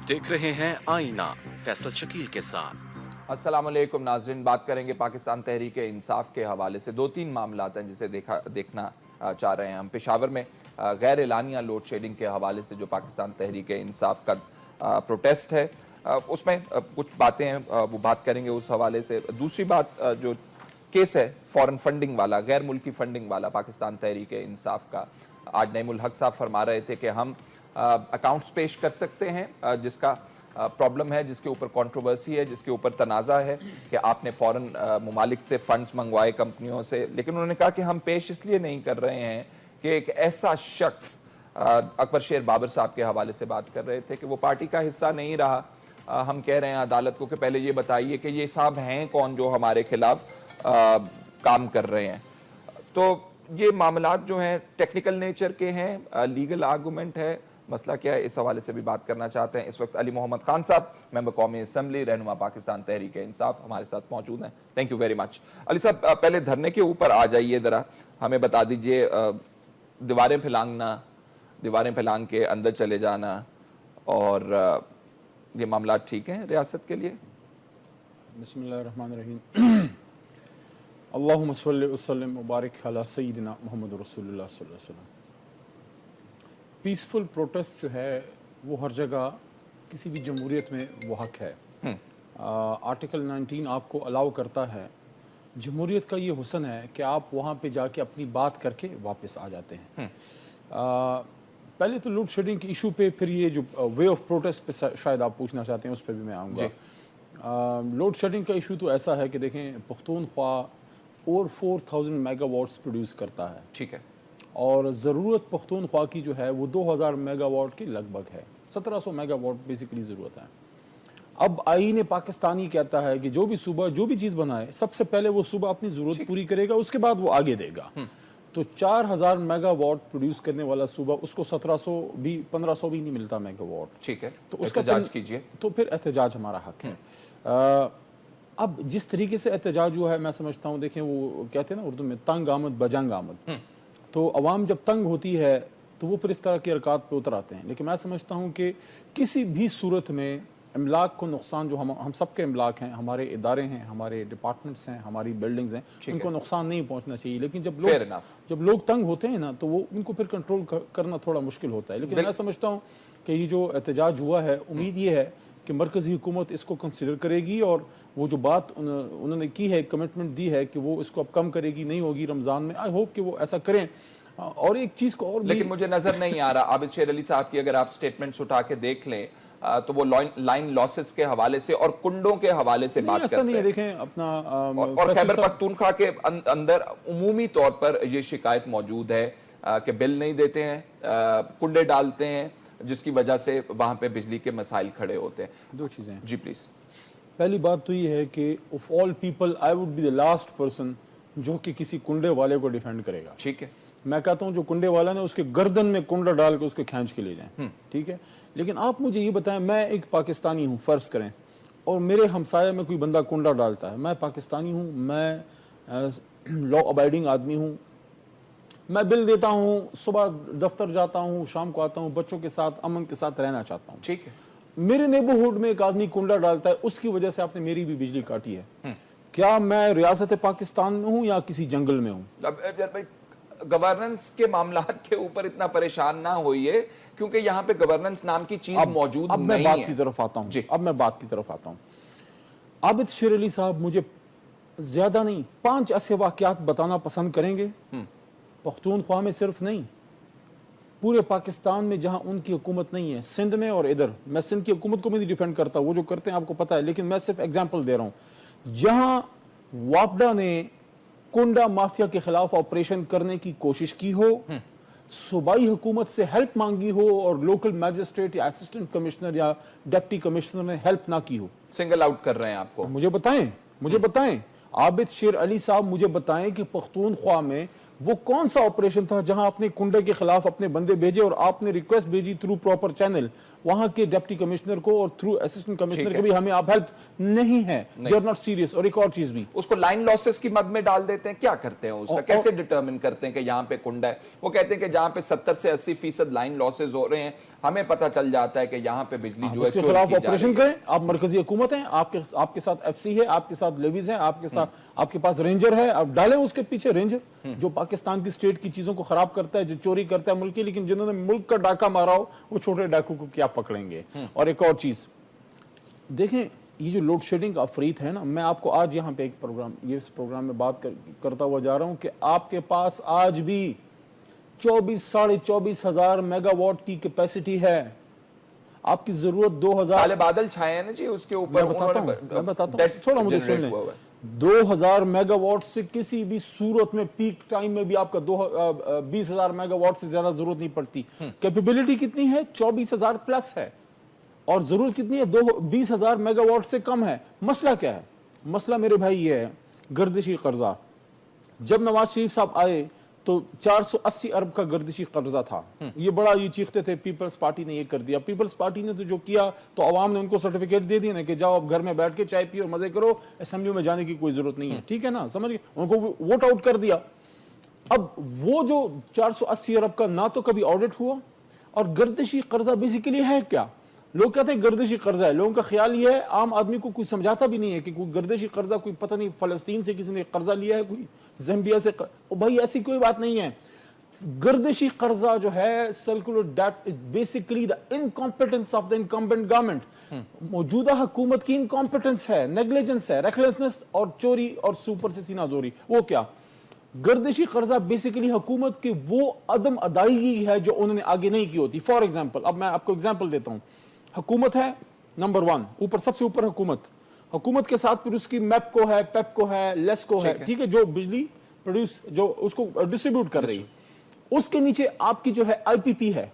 आप देख रहे हैं आईना फैसल शकील के साथ। अस्सलाम वालेकुम नाज़रीन, बात करेंगे पाकिस्तान तहरीक इंसाफ के हवाले से। दो तीन मामलात हैं जिसे देखना चाह रहे हैं हम। पेशावर में गैर एलानिया लोड शेडिंग के हवाले से जो पाकिस्तान तहरीक इंसाफ का प्रोटेस्ट है, उसमें कुछ बातें हैं, वो बात करेंगे उस हवाले से। दूसरी बात जो केस है फॉरेन फंडिंग वाला, गैर मुल्की फंडिंग वाला पाकिस्तान तहरीक इंसाफ का, आज नईमुल हक साहब फरमा रहे थे कि हम अकाउंट्स पेश कर सकते हैं जिसका प्रॉब्लम है, जिसके ऊपर कंट्रोवर्सी है, जिसके ऊपर तनाज़ा है कि आपने फॉरेन ममालिक से फंड्स मंगवाए कंपनियों से। लेकिन उन्होंने कहा कि हम पेश इसलिए नहीं कर रहे हैं कि एक ऐसा शख्स, अकबर शेर बाबर साहब के हवाले से बात कर रहे थे कि वो पार्टी का हिस्सा नहीं रहा। हम कह रहे हैं अदालत को कि पहले ये बताइए कि ये साहब हैं कौन जो हमारे खिलाफ काम कर रहे हैं। तो ये मामलात जो हैं टेक्निकल नेचर के हैं, लीगल आर्गूमेंट है, मसला क्या है, इस हवाले से भी बात करना चाहते हैं। इस वक्त अली मोहम्मद खान साहब, मेंबर कौमी असम्बली, रहनुमा पाकिस्तान तहरीक इंसाफ, हमारे साथ मौजूद हैं। Thank you very much. Ali साहब, पहले धरने के ऊपर आ जाइए, ज़रा हमें बता दीजिए, दीवारें फैलांग के अंदर चले जाना और ये मामला ठीक है रियासत के लिए? बिस्मिल्लाहिर्रहमानिर्रहीम। अल्लाहुम्मा सल्लि व सल्लिम व बारिक अला सय्यिदिना मुहम्मद रसूलुल्लाह सल्लल्लाहु अलैहि वसल्लम। पीसफुल प्रोटेस्ट जो है वो हर जगह किसी भी जमहूरियत में वो हक है। आर्टिकल 19 आपको अलाउ करता है। जमहूरियत का ये हुस्न है कि आप वहाँ पे जाके अपनी बात करके वापस आ जाते हैं। पहले तो लोड शेडिंग के इशू पे, फिर ये जो वे ऑफ प्रोटेस्ट पे शायद आप पूछना चाहते हैं, उस पर भी मैं आऊँगा। लोड शेडिंग का इशू तो ऐसा है कि देखें, पख्तूनख्वा और 4000 मेगावाट्स प्रोड्यूस करता है, ठीक है, और ज़रूरत पख्तूनख्वा की जो है वो 2000 मेगावाट के लगभग है। 1700 मेगावाट बेसिकली ज़रूरत है। अब आईन पाकिस्तानी कहता है कि जो भी सूबा जो भी चीज़ बनाए, सबसे पहले वो सूबा अपनी ज़रूरत पूरी करेगा, उसके बाद वो आगे देगा। तो 4000 मेगावाट प्रोड्यूस करने वाला सूबा, उसको 1700 भी 1500 भी नहीं मिलता मेगावाट, ठीक है, तो उसका एहतजाज कीजिए। तो फिर एहतजाज हमारा हक है। अब जिस तरीके से एहतजाज हुआ है, मैं समझता हूँ, देखें वो कहते हैं ना उर्दू में, तंग आमद बजंग आमद। तो अवाम जब तंग होती है तो वो फिर इस तरह की हरकत पे उतर आते हैं। लेकिन मैं समझता हूँ कि किसी भी सूरत में इमलाक को नुकसान, जो हम सबके इमलाक हैं, हमारे इदारे हैं, हमारे डिपार्टमेंट्स हैं, हमारी बिल्डिंग्स हैं, उनको नुकसान नहीं पहुँचना चाहिए। लेकिन जब लोग तंग होते हैं ना, तो वो उनको फिर कंट्रोल करना थोड़ा मुश्किल होता है। लेकिन मैं समझता हूँ कि ये जो एहतजाज हुआ है, उम्मीद ये है कि मरकज़ी हुकूमत इसको कंसिडर करेगी, और वो जो बात उन्होंने की है, कमिटमेंट दी है कि वो इसको अब कम करेगी, नहीं होगी रमज़ान में। आई होप कि वो ऐसा करें। और एक चीज़ को और, लेकिन मुझे नजर नहीं आ रहा, आबिद शेर अली साहब की अगर आप स्टेटमेंट्स उठा के देख लें तो वो लाइन लॉसेस के हवाले से और कुंडों के हवाले से बात करते हैं। नहीं है, देखें अपना और खैबर पख्तूनख्वा के अंदर उमूमी तौर पर ये शिकायत मौजूद है कि बिल नहीं देते हैं, कुंडे डालते हैं, जिसकी वजह से वहां पे बिजली के मसाइल खड़े होते हैं। दो चीज़ें जी प्लीज। पहली बात तो ये है कि of all people I would be the last person जो कि किसी कुंडे वाले को डिफेंड करेगा। ठीक है, मैं कहता हूं जो कुंडे वाला ने उसके गर्दन में कुंडा डाल के उसको खींच के ले जाएं, ठीक है। लेकिन आप मुझे ये बताएं, मैं एक पाकिस्तानी हूं, फर्ज करें, और मेरे हमसाया में कोई बंदा कुंडा डालता है। मैं पाकिस्तानी हूं, मैं लॉ अबाइडिंग आदमी हूं, मैं बिल देता हूं, सुबह दफ्तर जाता हूं, शाम को आता हूं, बच्चों के साथ अमन के साथ रहना चाहता हूं, ठीक है। मेरे मेरे नेबरहुड में एक आदमी कुंडा डालता है, उसकी वजह से आपने मेरी भी बिजली काटी है। क्या मैं रियासत पाकिस्तान में हूं या किसी जंगल में हूं? गवर्नेंस के मामलात के ऊपर इतना परेशान ना होइए, क्योंकि यहाँ पे गवर्नेंस नाम की चीज मौजूद नहीं है। अब मैं बात की तरफ आता हूं। आबिद शेर अली साहब मुझे ज्यादा नहीं 5 ऐसे वाकयात बताना पसंद करेंगे, पख्तूनख्वा में सिर्फ नहीं, पूरे पाकिस्तान में जहां उनकी हुकूमत नहीं है, सिंध में और इधर। मैं सिंध की हुकूमत को भी नहीं डिफेंड करता, वो जो करते हैं आपको पता है, लेकिन मैं सिर्फ एग्जाम्पल दे रहा हूं। जहां वापडा ने कुंडा माफिया के खिलाफ ऑपरेशन करने की कोशिश की हो, सूबाई हुकूमत से हेल्प मांगी हो, और लोकल मैजिस्ट्रेट या असिस्टेंट कमिश्नर या डिप्टी कमिश्नर ने हेल्प ना की हो। सिंगल आउट कर रहे हैं आपको? मुझे बताएं आबिद शेर अली साहब, मुझे बताएं कि पख्तूनख्वा में वो कौन सा ऑपरेशन था जहां आपने कुंडे के खिलाफ अपने बंदे भेजे और आपने रिक्वेस्ट भेजी थ्रू प्रॉपर चैनल वहां के डिप्टी कमिश्नर को और थ्रू असिस्टेंट कमिश्नर को भी हमें आप हेल्प नहीं है, दे आर नॉट सीरियस। और एक और चीज भी, उसको लाइन लॉसेस की मद में डाल देते हैं, क्या करते हैं उसका, कैसे डिटरमिन करते हैं कि यहाँ पे कुंडा है? वो कहते हैं कि जहाँ पे 70 से 80% लाइन लॉसेस हो रहे हैं, हमें पता चल जाता है कि यहाँ पे बिजली जो है उसके खिलाफ ऑपरेशन करें। आप मरकजी हुकूमत हैं, आपके साथ एफसी है, आपके साथ लेवीज है, आपके पास रेंजर है, आप डालें उसके पीछे रेंजर जो पाकिस्तान की स्टेट की चीजों को खराब करता है, जो चोरी करता है मुल्क की, लेकिन जिन्होंने मुल्क का डाका मारा हो वो छोटे डाकू को क्या पकड़ेंगे। और एक और चीज देखें, ये जो लोड शेडिंग का अफरीत है ना, मैं आपको आज यहाँ पे एक प्रोग्राम, ये इस प्रोग्राम में बात करता हुआ जा रहा हूँ कि आपके पास आज भी 24,500 मेगावाट की कैपेसिटी है, आपकी जरूरत 2000। काले बादल छाए हैं ना जी उसके ऊपर, मैं बताता हूँ, थोड़ा मुझे सुन लें। 2000 मेगावाट से किसी भी सूरत में पीक टाइम में भी आपका 20,000 मेगावाट से ज्यादा जरूरत नहीं पड़ती। कैपेबिलिटी कितनी है? 24,000 प्लस है, और जरूरत कितनी है? 20,000 मेगावाट से कम है। मसला क्या है? मसला मेरे भाई ये है, गर्दिशी कर्जा। जब नवाज शरीफ साहब आए तो 480 अरब का गर्दिशी कर्जा था, ये बड़ा ये चीखते थे पीपल्स पार्टी ने ये कर दिया। पीपल्स पार्टी ने तो जो किया, तो अवाम ने उनको सर्टिफिकेट दे दिया ना कि जाओ अब घर में बैठ के चाय पियो और मजे करो, असेंबली में जाने की कोई जरूरत नहीं है, ठीक है ना, समझ गए, उनको वोट आउट कर दिया। अब वो जो 480 अरब का ना तो कभी ऑडिट हुआ, और गर्दिशी कर्जा बेसिकली है क्या? लोग कहते हैं गर्दिशी कर्जा है, लोगों का ख्याल ये है, आम आदमी को कोई समझाता भी नहीं है कि कोई गर्दिशी कर्जा कोई पता नहीं फलस्तीन से किसी ने कर्जा लिया है, कोई ज़ाम्बिया से भाई ऐसी कोई बात नहीं है। गर्दिशी कर्जा जो है circular debt is basically the incompetence of the incumbent government. मौजूदा हुकूमत की इनकॉम्पिटेंस है, नेग्लिजेंस है, रेकलेसनेस और चोरी और सुपर से सीना जोरी। वो क्या? गर्दिशी कर्जा बेसिकली हुकूमत की वो अदम अदायगी है जो उन्होंने आगे नहीं की होती। फॉर एग्जाम्पल, अब मैं आपको एग्जाम्पल देता हूं, हुकूमत है नंबर 1, ऊपर सबसे ऊपर हुकूमत के साथ फिर उसकी मैपको है, पेपको है, लेस्को है, ठीक है, जो बिजली प्रोड्यूस जो उसको डिस्ट्रीब्यूट कर रही है। उसके नीचे आपकी जो है आईपीपी है,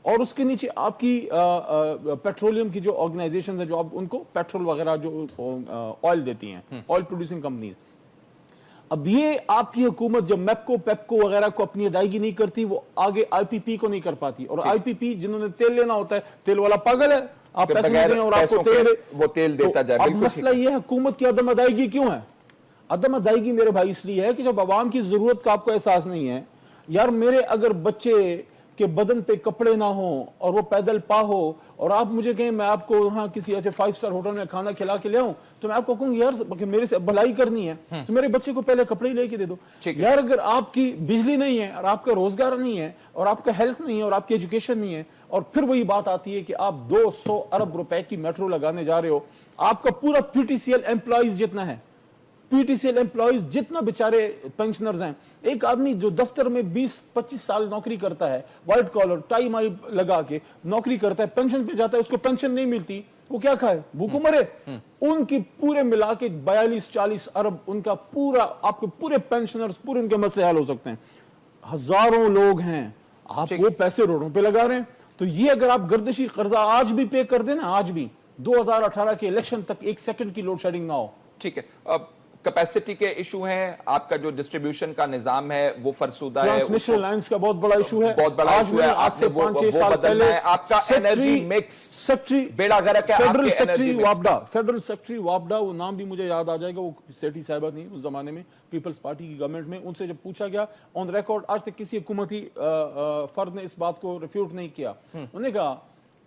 और उसके नीचे आपकी पेट्रोलियम की जो ऑर्गेनाइजेशन है जो आप उनको पेट्रोल वगैरह जो ऑयल देती हैं, ऑयल प्रोड्यूसिंग कंपनीज। अब ये आपकी हुकूमत जब मैपको पेपको वगैरह को अपनी अदायगी नहीं करती, वो आगे आईपीपी को नहीं कर पाती। और आईपीपी जिन्होंने तेल लेना होता है, तेल वाला पागल है, आप पैसे नहीं दें और आपको तेल वो तेल देता जाए। अब मसला ये है, हुकूमत की अदम अदायगी क्यों है? अदम अदायगी मेरे भाई इसलिए है कि जब आवाम की जरूरत का आपको एहसास नहीं है, यार मेरे अगर बच्चे के बदन पे कपड़े ना हो और वो पैदल पा हो, और आप मुझे कहें मैं आपको वहां किसी ऐसे 5 स्टार होटल में खाना खिला के ले आऊं, तो मैं आपको कहूंगी यार मेरे से भलाई करनी है तो मेरे बच्चे को पहले कपड़े लेके दे दो। यार अगर आपकी बिजली नहीं है और आपका रोजगार नहीं है और आपका हेल्थ नहीं है और आपकी एजुकेशन नहीं है, और फिर वही बात आती है कि आप 200 अरब रुपए की मेट्रो लगाने जा रहे हो, आपका पूरा पीटीसीएल एम्प्लॉइज जितना है, पीटीसीएल एम्प्लॉइज जितना बेचारे पेंशनर्स हैं, एक आदमी जो दफ्तर में 20-25 साल नौकरी करता है, व्हाइट कॉलर टाई माई लगा के नौकरी करता है, पेंशन पे जाता है, उसको पेंशन नहीं मिलती, वो क्या खाए? भूखों मरे। उनकी पूरे मिला के 42-40 अरब उनका पूरा, आपके पूरे पेंशनर्स पूरे उनके मसले हल हो सकते हैं। हजारों लोग हैं, आप वो पैसे रोडों पे लगा रहे हैं। तो ये अगर आप गर्दिशी कर्जा आज भी पे कर देना, आज भी 2018 के इलेक्शन तक 1 सेकंड की लोड शेडिंग ना हो, ठीक है। अब कैपेसिटी के इशू हैं, आपका जो डिस्ट्रीब्यूशन का निजाम है वो फरसूदा है, ट्रांसमिशन लाइंस का बहुत बड़ा इशू है, बहुत बड़ा इशू है, आज से 5-6 साल पहले आपका एनर्जी मिक्स सेक्रेटरी बेड़ा गर्क है, फेडरल सेक्रेटरी वापडा, वो नाम भी मुझे याद आ जाएगा, वो सेठी साहिबा थी उस जमाने में पीपल्स पार्टी की गवर्नमेंट में। उनसे जब पूछा गया ऑन रिकॉर्ड, आज तक किसी हुकूमती फर्द ने इस बात को रिफ्यूट नहीं किया, उन्होंने कहा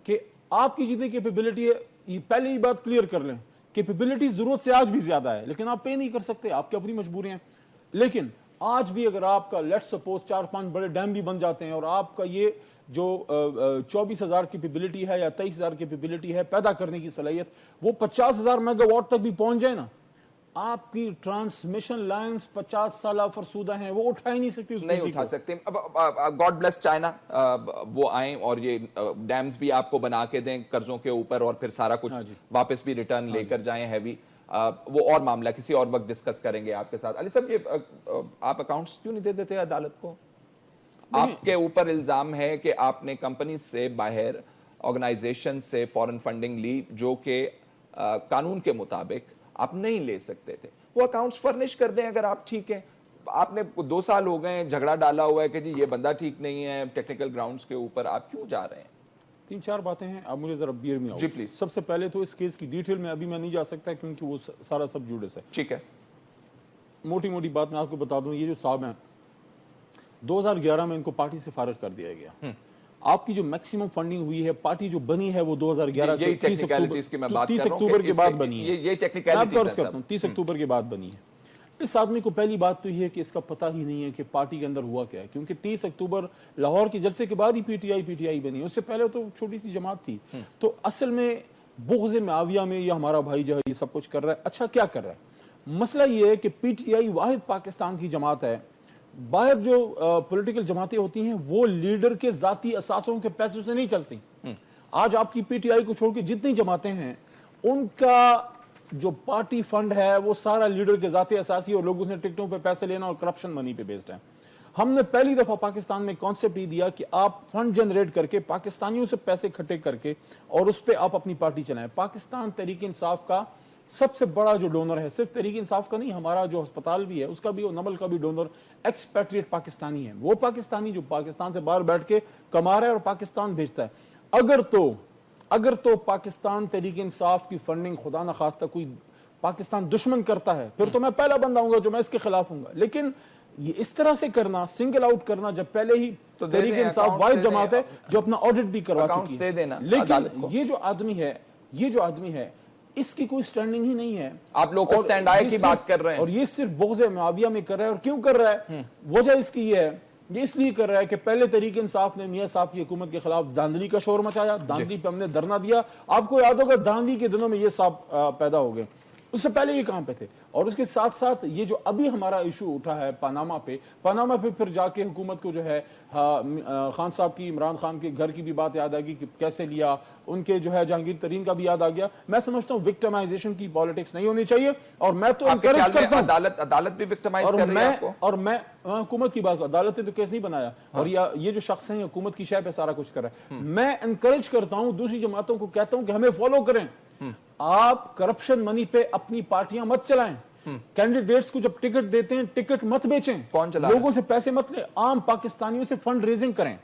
कि आपकी जितनी कैपेबिलिटी है, पहले ही बात क्लियर कर लें, कैपेबिलिटी जरूरत से आज भी ज्यादा है, लेकिन आप पे नहीं कर सकते, आपकी अपनी मजबूरियां। लेकिन आज भी अगर आपका लेट्स सपोज 4-5 बड़े डैम भी बन जाते हैं और आपका ये जो 24,000 कैपेबिलिटी है या 23,000 कैपेबिलिटी है पैदा करने की सलाहियत, वो 50,000 मेगावाट तक भी पहुंच जाए ना, आपकी ट्रांसमिशन लाइंस 50 साल फरसूदा हैं, वो उठा ही नहीं सकती, नहीं उठा सकते। अब गॉड ब्लेस चाइना, वो आए और ये डैम्स भी आपको बना के दें कर्जों के ऊपर, और फिर सारा कुछ वापस भी रिटर्न लेकर जाएं हैवी, वो और मामला किसी और वक्त डिस्कस करेंगे आपके साथ। अली साहब, ये आप अकाउंट्स क्यों नहीं दे देते अदालत को? आपके ऊपर इल्जाम है कि आपने कंपनी से बाहर ऑर्गेनाइजेशन से फॉरेन फंडिंग ली, जो कि कानून के मुताबिक आप नहीं ले सकते थे। वो अकाउंट्स फर्निश कर दें अगर आप ठीक है, آپ نے 2 سال ہو گئے جھگڑا ڈالا ہوا ہے کہ جی یہ بندہ ٹھیک نہیں ہے ٹیکنیکل گراؤنڈز کے اوپر، آپ کیوں جا رہے ہیں؟ 3-4 باتیں ہیں، آپ مجھے ذرا بیئر میں آؤ. جی پلیز. سب سے پہلے تو اس کیس کی ڈیٹیل میں ابھی میں نہیں جا سکتا کیونکہ وہ سارا سب جوڈس ہے. ٹھیک ہے. موٹی موٹی بات میں آپ کو بتا دوں، یہ جو صاحب ہیں 2011 میں ان کو پارٹی سے فارغ کر دیا گیا. آپ کی جو میکسیمم فنڈنگ ہوئی ہے، پارٹی جو بنی ہے وہ 2011 کے 30 اکتوبر کے بعد بنی ہے. یہ ٹیکنیکلٹیز ہیں. 30 اکتوبر کے بعد بنی ہے. اس آدمی کو پہلی بات تو یہ ہے کہ اس کا پتہ ہی نہیں ہے کہ پارٹی کے اندر ہوا کیا ہے، کیونکہ 30 اکتوبر لاہور کے جلسے کے بعد ہی پی ٹی آئی بنی. اس سے پہلے تو چھوٹی سی جماعت تھی. تو اصل میں بغض معاویہ میں یہ ہمارا بھائی جو ہے یہ سب کچھ کر رہا ہے. اچھا کیا کر رہا ہے؟ مسئلہ یہ ہے کہ پی ٹی آئی واحد پاکستان کی جماعت ہے. باہر جو پولیٹیکل جماعتیں ہوتی ہیں وہ لیڈر کے ذاتی اثاثوں کے پیسوں سے نہیں چلتی. آج آپ کی پی ٹی آئی کو چھوڑ کے جتنی جماعتیں ہیں ان کا جو پارٹی فنڈ ہے وہ سارا لیڈر کے ذاتی اساسی اور لوگوں سے ٹکٹوں پہ پیسے لینا اور کرپشن منی پہ بیسڈ ہے. ہم نے پہلی دفعہ پاکستان میں کانسیپٹ یہ دیا کہ آپ فنڈ جنریٹ کر کے پاکستانیوں سے پیسے کھٹے کر کے اور اس پہ آپ اپنی پارٹی چلائیں. پاکستان تحریک انصاف کا سب سے بڑا جو ڈونر ہے، صرف تحریک انصاف کا نہیں، ہمارا جو ہسپتال بھی ہے اس کا بھی اور نمل کا بھی ڈونر ایکسپیٹریٹ پاکستانی ہے. وہ پاکستانی جو پاکستان سے باہر بیٹھ کے کما رہا ہے اور پاکستان بھیجتا ہے. اگر تو پاکستان تحریک انصاف کی فنڈنگ خدا نخواستہ کوئی پاکستان دشمن کرتا ہے پھر تو میں پہلا بندہ ہوں گا جو میں اس کے خلاف ہوں گا. لیکن یہ اس طرح سے کرنا، سنگل آؤٹ کرنا، جب پہلے ہی تحریک انصاف واحد جماعت ہے جو اپنا آڈٹ بھی کروا چکی ہے. لیکن یہ جو آدمی ہے اس کی کوئی سٹینڈنگ ہی نہیں ہے. آپ لوگ سٹینڈ آئے کی بات کر رہے ہیں، اور یہ صرف بغض معاویہ میں کر رہا ہے. اور کیوں کر رہا ہے؟ وجہ اس کی یہ ہے، یہ اس لیے کر رہا ہے کہ پہلے تحریک انصاف نے میاں صاحب کی حکومت کے خلاف دھاندلی کا شور مچایا. دھاندلی پہ ہم نے دھرنا دیا. آپ کو یاد ہوگا دھاندلی کے دنوں میں یہ صاحب پیدا ہو گئے. اس سے پہلے یہ کہاں پہ تھے؟ اور اس کے ساتھ ساتھ یہ جو ابھی ہمارا ایشو اٹھا ہے پاناما پہ پھر جا کے حکومت کو جو ہے خان صاحب کی، عمران خان کے گھر کی بھی بات یاد آ گئی کہ کیسے لیا، ان کے جو ہے جہانگیر ترین کا بھی یاد آ گیا. میں سمجھتا ہوں وکٹمائزیشن کی پالیٹکس نہیں ہونی چاہیے. اور میں تو انکریج کرتا ہوں، عدالت بھی وکٹمائز کر رہی ہے آپ کو. اور میں حکومت کی بات، عدالت نے تو کیس نہیں بنایا اور یہ جو شخص ہیں حکومت کی شے پہ سارا کچھ کر رہا ہے. میں انکریج کرتا ہوں، دوسری جماعتوں کو کہتا ہوں کہ ہمیں فالو کریں. آپ کرپشن منی پہ اپنی پارٹیاں مت چلائیں. کینڈیڈیٹس کو جب ٹکٹ دیتے ہیں ٹکٹ مت بیچیں. لوگوں سے پیسے مت لیں. عام پاکستانیوں سے فنڈ ریزنگ کریں.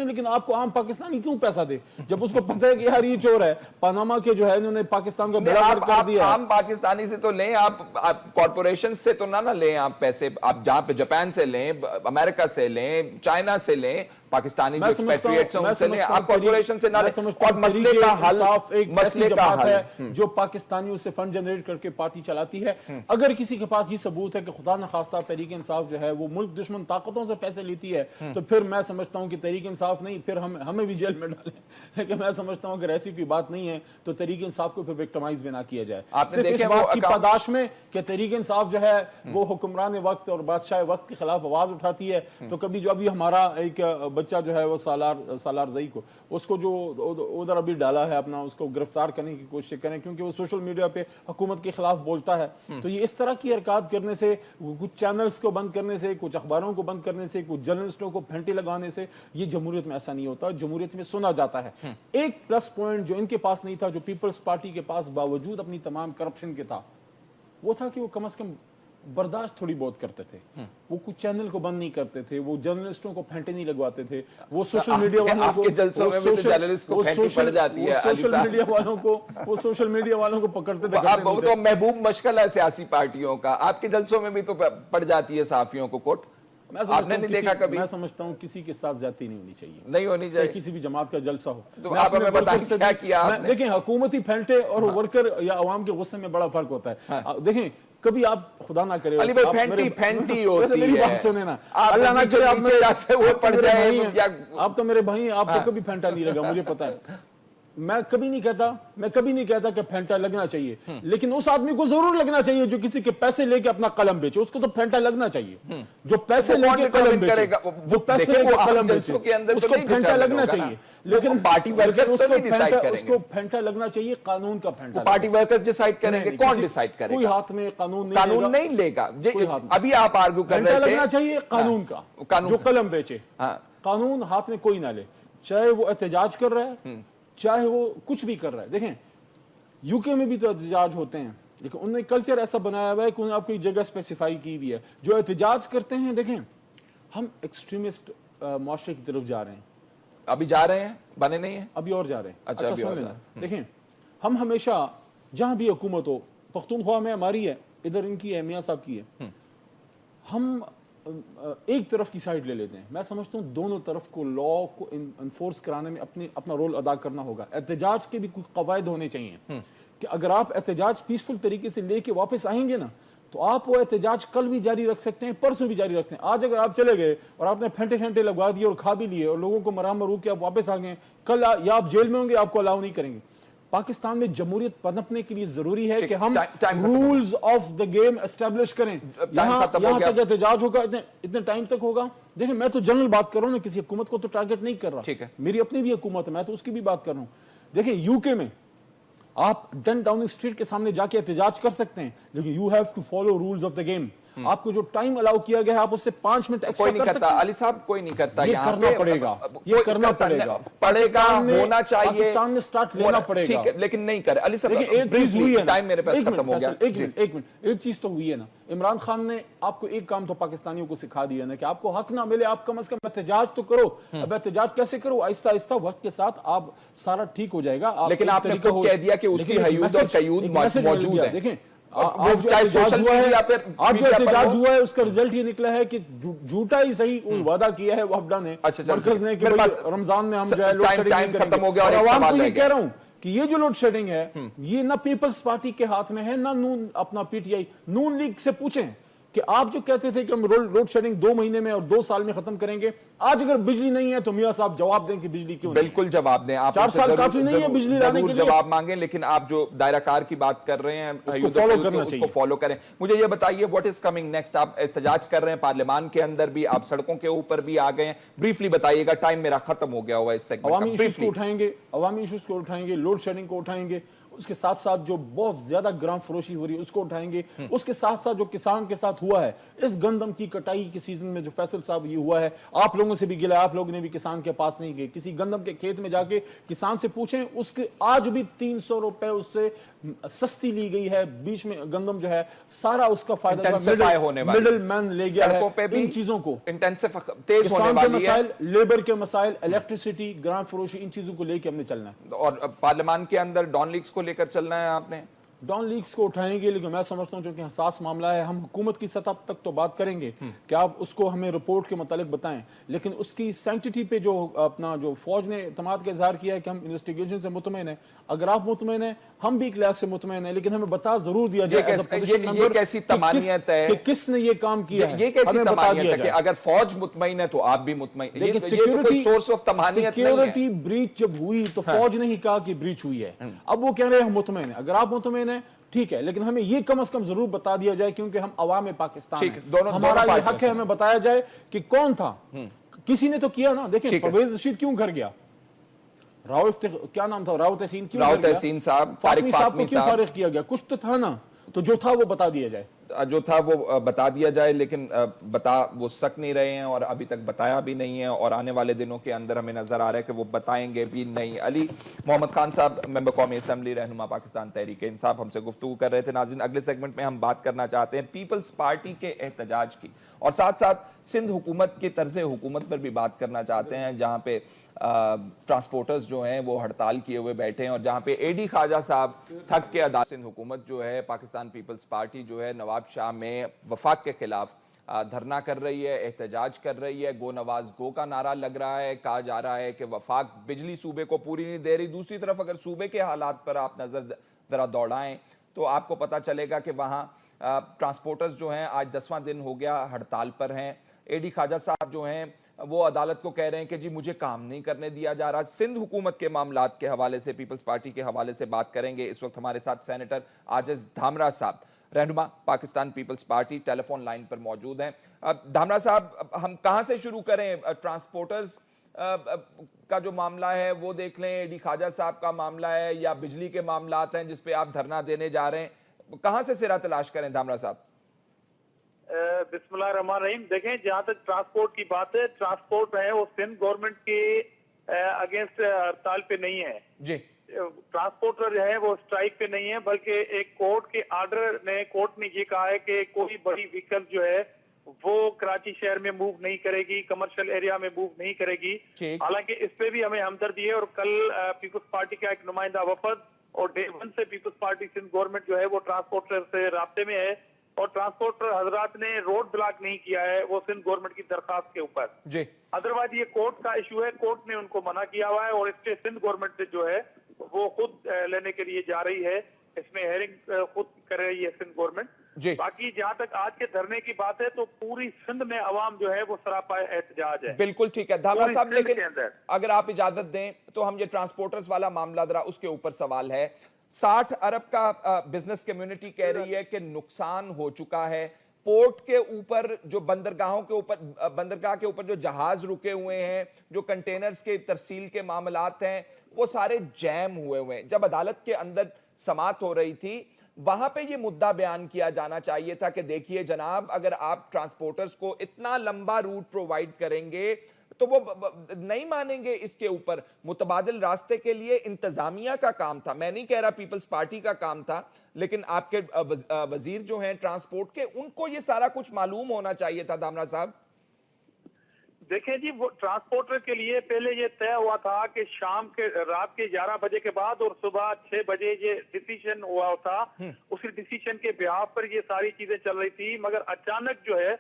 لیکن آپ کو عام پاکستانی کیوں پیسہ دے جب اس کو پتہ ہے کہ یار یہ چور ہے. پاناما کے جو ہے انہوں نے پاکستان کا بیڑا غرق کر دیا. عام پاکستانی سے تو لیں، آپ کارپوریشن سے تو نہ لیں آپ پیسے. آپ جہاں پہ جاپان سے لیں، امریکہ سے لیں، چائنا سے لیں، پاکستانی جو ایکسپیٹریٹس ہیں ان سے لیں. آپ کارپوریشن سے نہ لیں. اور مسئلے کا حل مسئلے کا حل ہے جو پاکستانیوں سے فنڈ جنریٹ کر کے پارٹی چلاتی ہے. اگر کسی کے پاس یہ ثبوت ہے کہ خدا نخواستہ تحریک انصاف جو ہے وہ ملک دشمن طاقتوں سے پیسے لیتی ہے تو پھر میں سمجھتا ہوں کہ تحریک انصاف نہیں، پھر ہمیں بھی جیل میں ڈالیں. لیکن میں سمجھتا ہوں اگر ایسی کوئی بات نہیں ہے تو تحریک انصاف کو پھر وکٹمائز بھی نہ کیا جائے. صرف اس بات کی پاداش میں کہ تحریک انصاف جو ہے وہ حکمران وقت اور بادشاہ وقت کے خلاف آواز اٹھاتی ہے. تو کبھی جو ابھی ہمارا ایک بچہ جو ہے وہ سالار زئی کو اس کو جو ادھر ابھی ڈالا ہے اپنا، اس کو گرفتار کرنے کی کوشش کریں کیونکہ وہ سوشل میڈیا پہ حکومت کے خلاف بولتا ہے. تو یہ اس طرح کی حرکات کرنے سے، کچھ چینلز کو بند کرنے سے، کچھ اخباروں کو بند کرنے سے، کچھ جرنلسٹوں کو پھینٹے لگانے سے یہ جمہوریت میں ایسا نہیں ہوتا. جمہوریت میں سنا جاتا ہے. ایک پلس پوائنٹ جو ان کے پاس نہیں تھا، جو پیپلز پارٹی کے پاس باوجود اپنی تمام کرپشن کے تھا، وہ تھا کہ وہ کم از کم برداشت تھوڑی بہت کرتے تھے. وہ کچھ چینل کو بند نہیں کرتے تھے، وہ جرنلسٹوں کو پھینٹے نہیں لگواتے تھے، وہ سوشل میڈیا والوں کو سوشل میڈیا والوں کو پکڑتے تھے. تو محبوب مشکل ہے سیاسی پارٹیوں کا. آپ کے جلسوں میں بھی تو پڑ جاتی ہے صحافیوں کو کوٹ. آپ نے نہیں دیکھا کبھی؟ میں سمجھتا ہوں کسی کے ساتھ زیادتی نہیں ہونی چاہیے. نہیں ہونی چاہیے کسی بھی جماعت کا جلسہ ہو. تو آپ ہمیں بتائیں کیا کیا آپ نے؟ دیکھیں حکومتی پھینٹے اور ورکر یا عوام کے غصے میں بڑا فرق ہوتا ہے. دیکھیں کبھی آپ خدا نہ کرے علی بھائی پھینٹی ہوتی ہے. میری بات سنیں نا، اللہ نہ کرے آپ میرے جاتے ہوئے پڑ جائے. آپ تو میرے بھائی، آپ کو کبھی پھینٹا نہیں لگا مجھے پتا ہے. میں کبھی نہیں کہتا کہ پھینٹا لگنا چاہیے، لیکن اس آدمی کو ضرور لگنا چاہیے جو کسی کے پیسے لے کے اپنا قلم بیچے. اس کو تو پھینٹا لگنا چاہیے. جو پیسے لے کے قلم بیچے، جو پیسے لے کے قلم بیچے، اس کو پھینٹا لگنا چاہیے. لیکن پارٹی ورکرز تو نہیں ڈیسائیڈ کریں گے. اس کو پھینٹا لگنا چاہیے، قانون کا پھینٹا. پارٹی ورکرز ڈیسائیڈ کریں گے. کون ڈیسائیڈ کرے گا؟ کوئی ہاتھ میں قانون نہیں لے گا. ابھی آپ آرگو کر رہے تھے لگنا چاہیے قانون کا. جو قلم بیچے، قانون ہاتھ میں کوئی نہ لے، چاہے وہ احتجاج کر رہا ہے چاہے وہ کچھ بھی کر رہا ہے. دیکھیں یو کے میں بھی تو احتجاج ہوتے ہیں. لیکن انہوں نے کلچر ایسا بنایا ہوا ہے کہ انہوں نے آپ کو ایک جگہ اسپیسیفائی کی ہوئی ہے. جو احتجاج کرتے ہیں, دیکھیں ہم ایکسٹریمسٹ معاشرے کی طرف جا رہے ہیں, ابھی جا رہے ہیں, بنے نہیں ہیں, ابھی اور جا رہے ہیں. اچھا ابھی سن اور لینا, دیکھیں ہم ہمیشہ جہاں بھی حکومت ہو, پختونخوا میں ہماری ہے, ادھر ان کی ہے, میاں صاحب کی ہے, ہم ایک طرف کی سائڈ لے لیتے ہیں. میں سمجھتا ہوں دونوں طرف کو لا کو انفورس کرانے میں اپنا رول ادا کرنا ہوگا. احتجاج کے بھی کچھ قواعد ہونے چاہیے کہ اگر آپ احتجاج پیسفل طریقے سے لے کے واپس آئیں گے نا, تو آپ وہ احتجاج کل بھی جاری رکھ سکتے ہیں, پرسوں بھی جاری رکھتے ہیں. آج اگر آپ چلے گئے اور آپ نے پھینٹے شینٹے لگوا دیے اور کھا بھی لیے اور لوگوں کو مرام مرو کے آپ واپس آ گئے, کل یا آپ جیل میں ہوں گے, آپ کو الاؤ نہیں کریں گے. پاکستان میں جمہوریت پنپنے کے لیے ضروری ہے کہ ہم rules of the game establish کریں. یہاں تک احتجاج ہوگا, اتنے ٹائم تک ہوگا. دیکھیں میں تو جنرل بات کر رہا ہوں, کسی حکومت کو تو ٹارگٹ نہیں کر رہا, میری اپنی بھی حکومت ہے, میں تو اس کی بھی بات کر رہا ہوں. دیکھیں یو کے میں آپ 10 ڈاؤننگ اسٹریٹ کے سامنے جا کے احتجاج کر سکتے ہیں, لیکن you have to follow rules of the game. آپ کو جو ٹائم الاؤ کیا گیا ہے آپ اس سے 5 منٹ ایکسٹرا کر سکتے ہیں. علی صاحب کوئی نہیں کرتا, یہ کرنا پڑے گا, یہ کرنا پڑے گا, ہونا چاہیے, پاکستان میں سٹارٹ لینا پڑے گا, لیکن نہیں کرے. علی صاحب ایک چیز ہوئی ہے, ٹائم میرے پاس ختم ہو گیا. ایک منٹ, ایک چیز تو ہوئی ہے نا, عمران خان نے آپ کو ایک کام تو پاکستانیوں کو سکھا دیا نا کہ آپ کو حق نہ ملے آپ کم از کم احتجاج تو کرو. اب احتجاج کیسے کرو, آہستہ آہستہ وقت کے ساتھ آپ سارا ٹھیک ہو جائے گا. لیکن آپ نے خود کہہ دیا کہ اس کی حیود اور قیود موجود ہے. دیکھیں آج جو احتجاج ہوا ہے اس کا رزلٹ یہ نکلا ہے کہ جھوٹا ہی صحیح وعدہ کیا ہے وابڈا نے, مرکز نے, کہ رمضان میں ہم جو ہے لوڈ شیڈنگ ختم ہو گیا. اور عوام کو یہ کہہ رہا ہوں کہ یہ جو لوڈ شیڈنگ ہے یہ نہ پیپلز پارٹی کے ہاتھ میں ہے, نہ نون اپنا P T I. Known league سے پوچھیں کہ آپ جو کہتے تھے کہ ہم لوڈ شیڈنگ 2 مہینے میں اور 2 سال میں ختم کریں گے, آج اگر بجلی نہیں ہے تو میاں صاحب جواب دیں کہ بجلی کیوں نہیں. بالکل جواب دیں, آپ 4 سال کافی نہیں ہے بجلی لانے کے لیے, جواب مانگیں, لیکن آپ جو دائرہ کار کی بات کر رہے ہیں اس کو فالو کریں. مجھے یہ بتائیے واٹ از کمنگ نیکسٹ. آپ احتجاج کر رہے ہیں پارلیمان کے اندر بھی, آپ سڑکوں کے اوپر بھی آ گئے ہیں, بریفلی بتائیے گا, ٹائم میرا ختم ہو گیا ہوا اس سیگمنٹ کا. عوامی ایشوز کو اٹھائیں گے, عوامی ایشوز کو اٹھائیں گے, لوڈ شیڈنگ کو اٹھائیں گے, اس کے ساتھ ساتھ جو بہت زیادہ گرام فروشی ہو رہی ہے اس کو اٹھائیں گے, اس کے ساتھ ساتھ جو کسان کے ساتھ ہوا ہے اس گندم کی کٹائی کے سیزن میں جو فیصل صاحب یہ ہوا ہے, آپ لوگوں سے بھی گلا, آپ لوگوں نے بھی کسان کے پاس نہیں گئے, کسی گندم کے کھیت میں جا کے کسان سے پوچھیں, اس کے آج بھی 300 روپے اس سے سستی لی گئی ہے. بیچ میں گندم جو ہے سارا اس کا فائدہ مڈل مین لے گیا ہے. ان چیزوں کو کسان کے مسائل, لیبر کے مسائل, الیکٹریسٹی, گرام فروشی, ان چیزوں کو لے کے ہم نے چلنا ہے. اور پارلیمان کے اندر ڈان لیگز کو لے کر چلنا ہے آپ نے. ڈان لیگز کو اٹھائیں گے, لیکن میں سمجھتا ہوں چونکہ حساس معاملہ ہے, ہم حکومت کی سطح تک تو بات کریں گے کہ آپ اس کو ہمیں رپورٹ کے متعلق بتائیں, لیکن اس کی سینکٹیٹی پہ جو اپنا جو فوج نے اعتماد کا اظہار کیا ہے کہ ہم انویسٹیگیشن سے مطمئن ہیں. اگر آپ مطمئن ہیں, ہم بھی ایک لحاظ سے مطمئن ہیں, لیکن ہمیں بتا ضرور دیا جائے یہ کیسی تمانیت ہے کہ کس نے یہ کام کیا ہے. یہ کیسی تمانیت ہے کہ اگر فوج مطمئن ہے تو آپ بھی مطمئن. یہ تو کوئی سورس آف تمانیت نہیں ہے. سیکیورٹی بریچ جب ہوئی تو فوج نے ہی کہا کہ بریچ ہوئی ہے, اب وہ کہہ رہے ہیں ہم مطمئن ہیں. اگر آپ مطمئن ہیں ٹھیک ہے, لیکن ہمیں یہ کم از کم ضرور بتا دیا جائے, کیونکہ ہم عوام پاکستان ہیں, ہمارا یہ حق ہے, ہمیں بتایا جائے کہ کون تھا. کسی نے تو کیا نا. دیکھیں پرویز رشید کیوں گھر گیا, کیا نام تھا, راؤ تحسین کیوں گھر گیا, تحسین صاحب, فاطمی صاحب کو کیوں فارغ کیا گیا, کچھ تو تھا نا. تو جو تھا وہ بتا دیا جائے, جو تھا وہ بتا دیا جائے, لیکن بتا وہ سک نہیں رہے ہیں اور ابھی تک بتایا بھی نہیں ہے, اور آنے والے دنوں کے اندر ہمیں نظر آ رہا ہے کہ وہ بتائیں گے بھی نہیں. علی محمد خان صاحب, ممبر قومی اسمبلی, رہنما پاکستان تحریک انصاف, ہم سے گفتگو کر رہے تھے. ناظرین, اگلے سیگمنٹ میں ہم بات کرنا چاہتے ہیں پیپلز پارٹی کے احتجاج کی, اور ساتھ ساتھ سندھ حکومت کی طرز حکومت پر بھی بات کرنا چاہتے ہیں, جہاں پہ ٹرانسپورٹرز جو ہیں وہ ہڑتال کیے ہوئے بیٹھے ہیں, اور جہاں پہ اے ڈی خواجہ صاحب تھک کے ادا. سندھ حکومت جو ہے, پاکستان پیپلز پارٹی جو ہے, نواب شاہ میں وفاق کے خلاف دھرنا کر رہی ہے, احتجاج کر رہی ہے. گو نواز گو کا نعرہ لگ رہا ہے, کہا جا رہا ہے کہ وفاق بجلی صوبے کو پوری نہیں دے رہی. دوسری طرف اگر صوبے کے حالات پر آپ نظر ذرا دوڑائیں تو آپ کو پتہ چلے گا کہ وہاں ٹرانسپورٹرز جو ہیں آج 10واں دن ہو گیا ہڑتال پر ہیں. اے ڈی خواجہ صاحب جو ہیں وہ عدالت کو کہہ رہے ہیں کہ جی مجھے کام نہیں کرنے دیا جا رہا. سندھ حکومت کے معاملات کے حوالے سے, پیپلز پارٹی کے حوالے سے بات کریں گے. اس وقت ہمارے ساتھ سینیٹر عاجز دھامرا صاحب, رہنما پاکستان پیپلز پارٹی, ٹیلی فون لائن پر موجود ہیں. دھامرا صاحب, ہم کہاں سے شروع کریں؟ ٹرانسپورٹرز کا جو معاملہ ہے وہ دیکھ لیں, اے ڈی خواجہ صاحب کا معاملہ ہے, یا بجلی کے معاملات ہیں جس پہ آپ دھرنا دینے جا رہے ہیں, کہاں سے سرا تلاش کریں دھامرا صاحب؟ بسم اللہ الرحمن الرحیم. دیکھیں, جہاں تک ٹرانسپورٹ کی بات ہے, ٹرانسپورٹ ہے وہ سندھ گورنمنٹ کے اگینسٹ ہڑتال پہ نہیں ہے. جی, ट्रांसपोर्टर जो है वो स्ट्राइक पे नहीं है, बल्कि एक कोर्ट ने ये कहा है कि कोई बड़ी व्हीकल जो है वो कराची शहर में मूव नहीं करेगी, कमर्शियल एरिया में मूव नहीं करेगी। ठीक। हालांकि इस पे भी हमें हमदर्दी है और कल पीपल्स पार्टी का एक नुमाइंदा वफद और डे 1 से पीपल्स पार्टी सिंध गवर्नमेंट जो है वो ट्रांसपोर्टर से राब्ते में है और ट्रांसपोर्टर हजरात ने रोड ब्लॉक नहीं किया है, वो सिंध गवर्नमेंट की दरखास्त के ऊपर। जी। अदरवाइज ये कोर्ट का इशू है, कोर्ट ने उनको मना किया हुआ है और इसके सिंध गवर्नमेंट से जो है वो खुद लेने के लिए जा रही है, इसमें हेयरिंग खुद कर रही है सिंध गवर्नमेंट। जी। बाकी जहां तक आज के धरने की बात है तो पूरी सिंध में अवाम जो है वो सरापा एहतजाज है। बिल्कुल ठीक है धामरा पूरी साहब, सिंध लेकिन के अंदर। अगर आप इजाजत दें तो हम ये ट्रांसपोर्टर्स वाला मामला जरा उसके ऊपर सवाल है। 60 अरब का बिजनेस कम्युनिटी कह रही है कि नुकसान हो चुका है। पोर्ट के ऊपर जो बंदरगाह के ऊपर जो जहाज रुके हुए हैं, जो कंटेनर्स के तरसील के मामलात हैं, वो सारे जैम हुए हैं। जब अदालत के अंदर समाअत हो रही थी वहां पे ये मुद्दा बयान किया जाना चाहिए था कि देखिए जनाब, अगर आप ट्रांसपोर्टर्स को इतना लंबा रूट प्रोवाइड करेंगे तो वो नहीं मानेंगे। इसके ऊपर मुतबादिल रास्ते के लिए इंतजामिया का काम था, मैं नहीं कह रहा पीपल्स पार्टी का काम था, लेकिन आपके वजीर जो हैं ट्रांसपोर्ट के, उनको ये सारा कुछ मालूम होना चाहिए था। धामरा साहब देखें जी, वो ट्रांसपोर्टर के लिए पहले ये तय हुआ था कि रात के 11 बजे के बाद और सुबह 6 बजे ये डिसीजन हुआ था। उसी डिसीजन के बिहाफ पर ये सारी चीजें चल रही थी, मगर अचानक जो है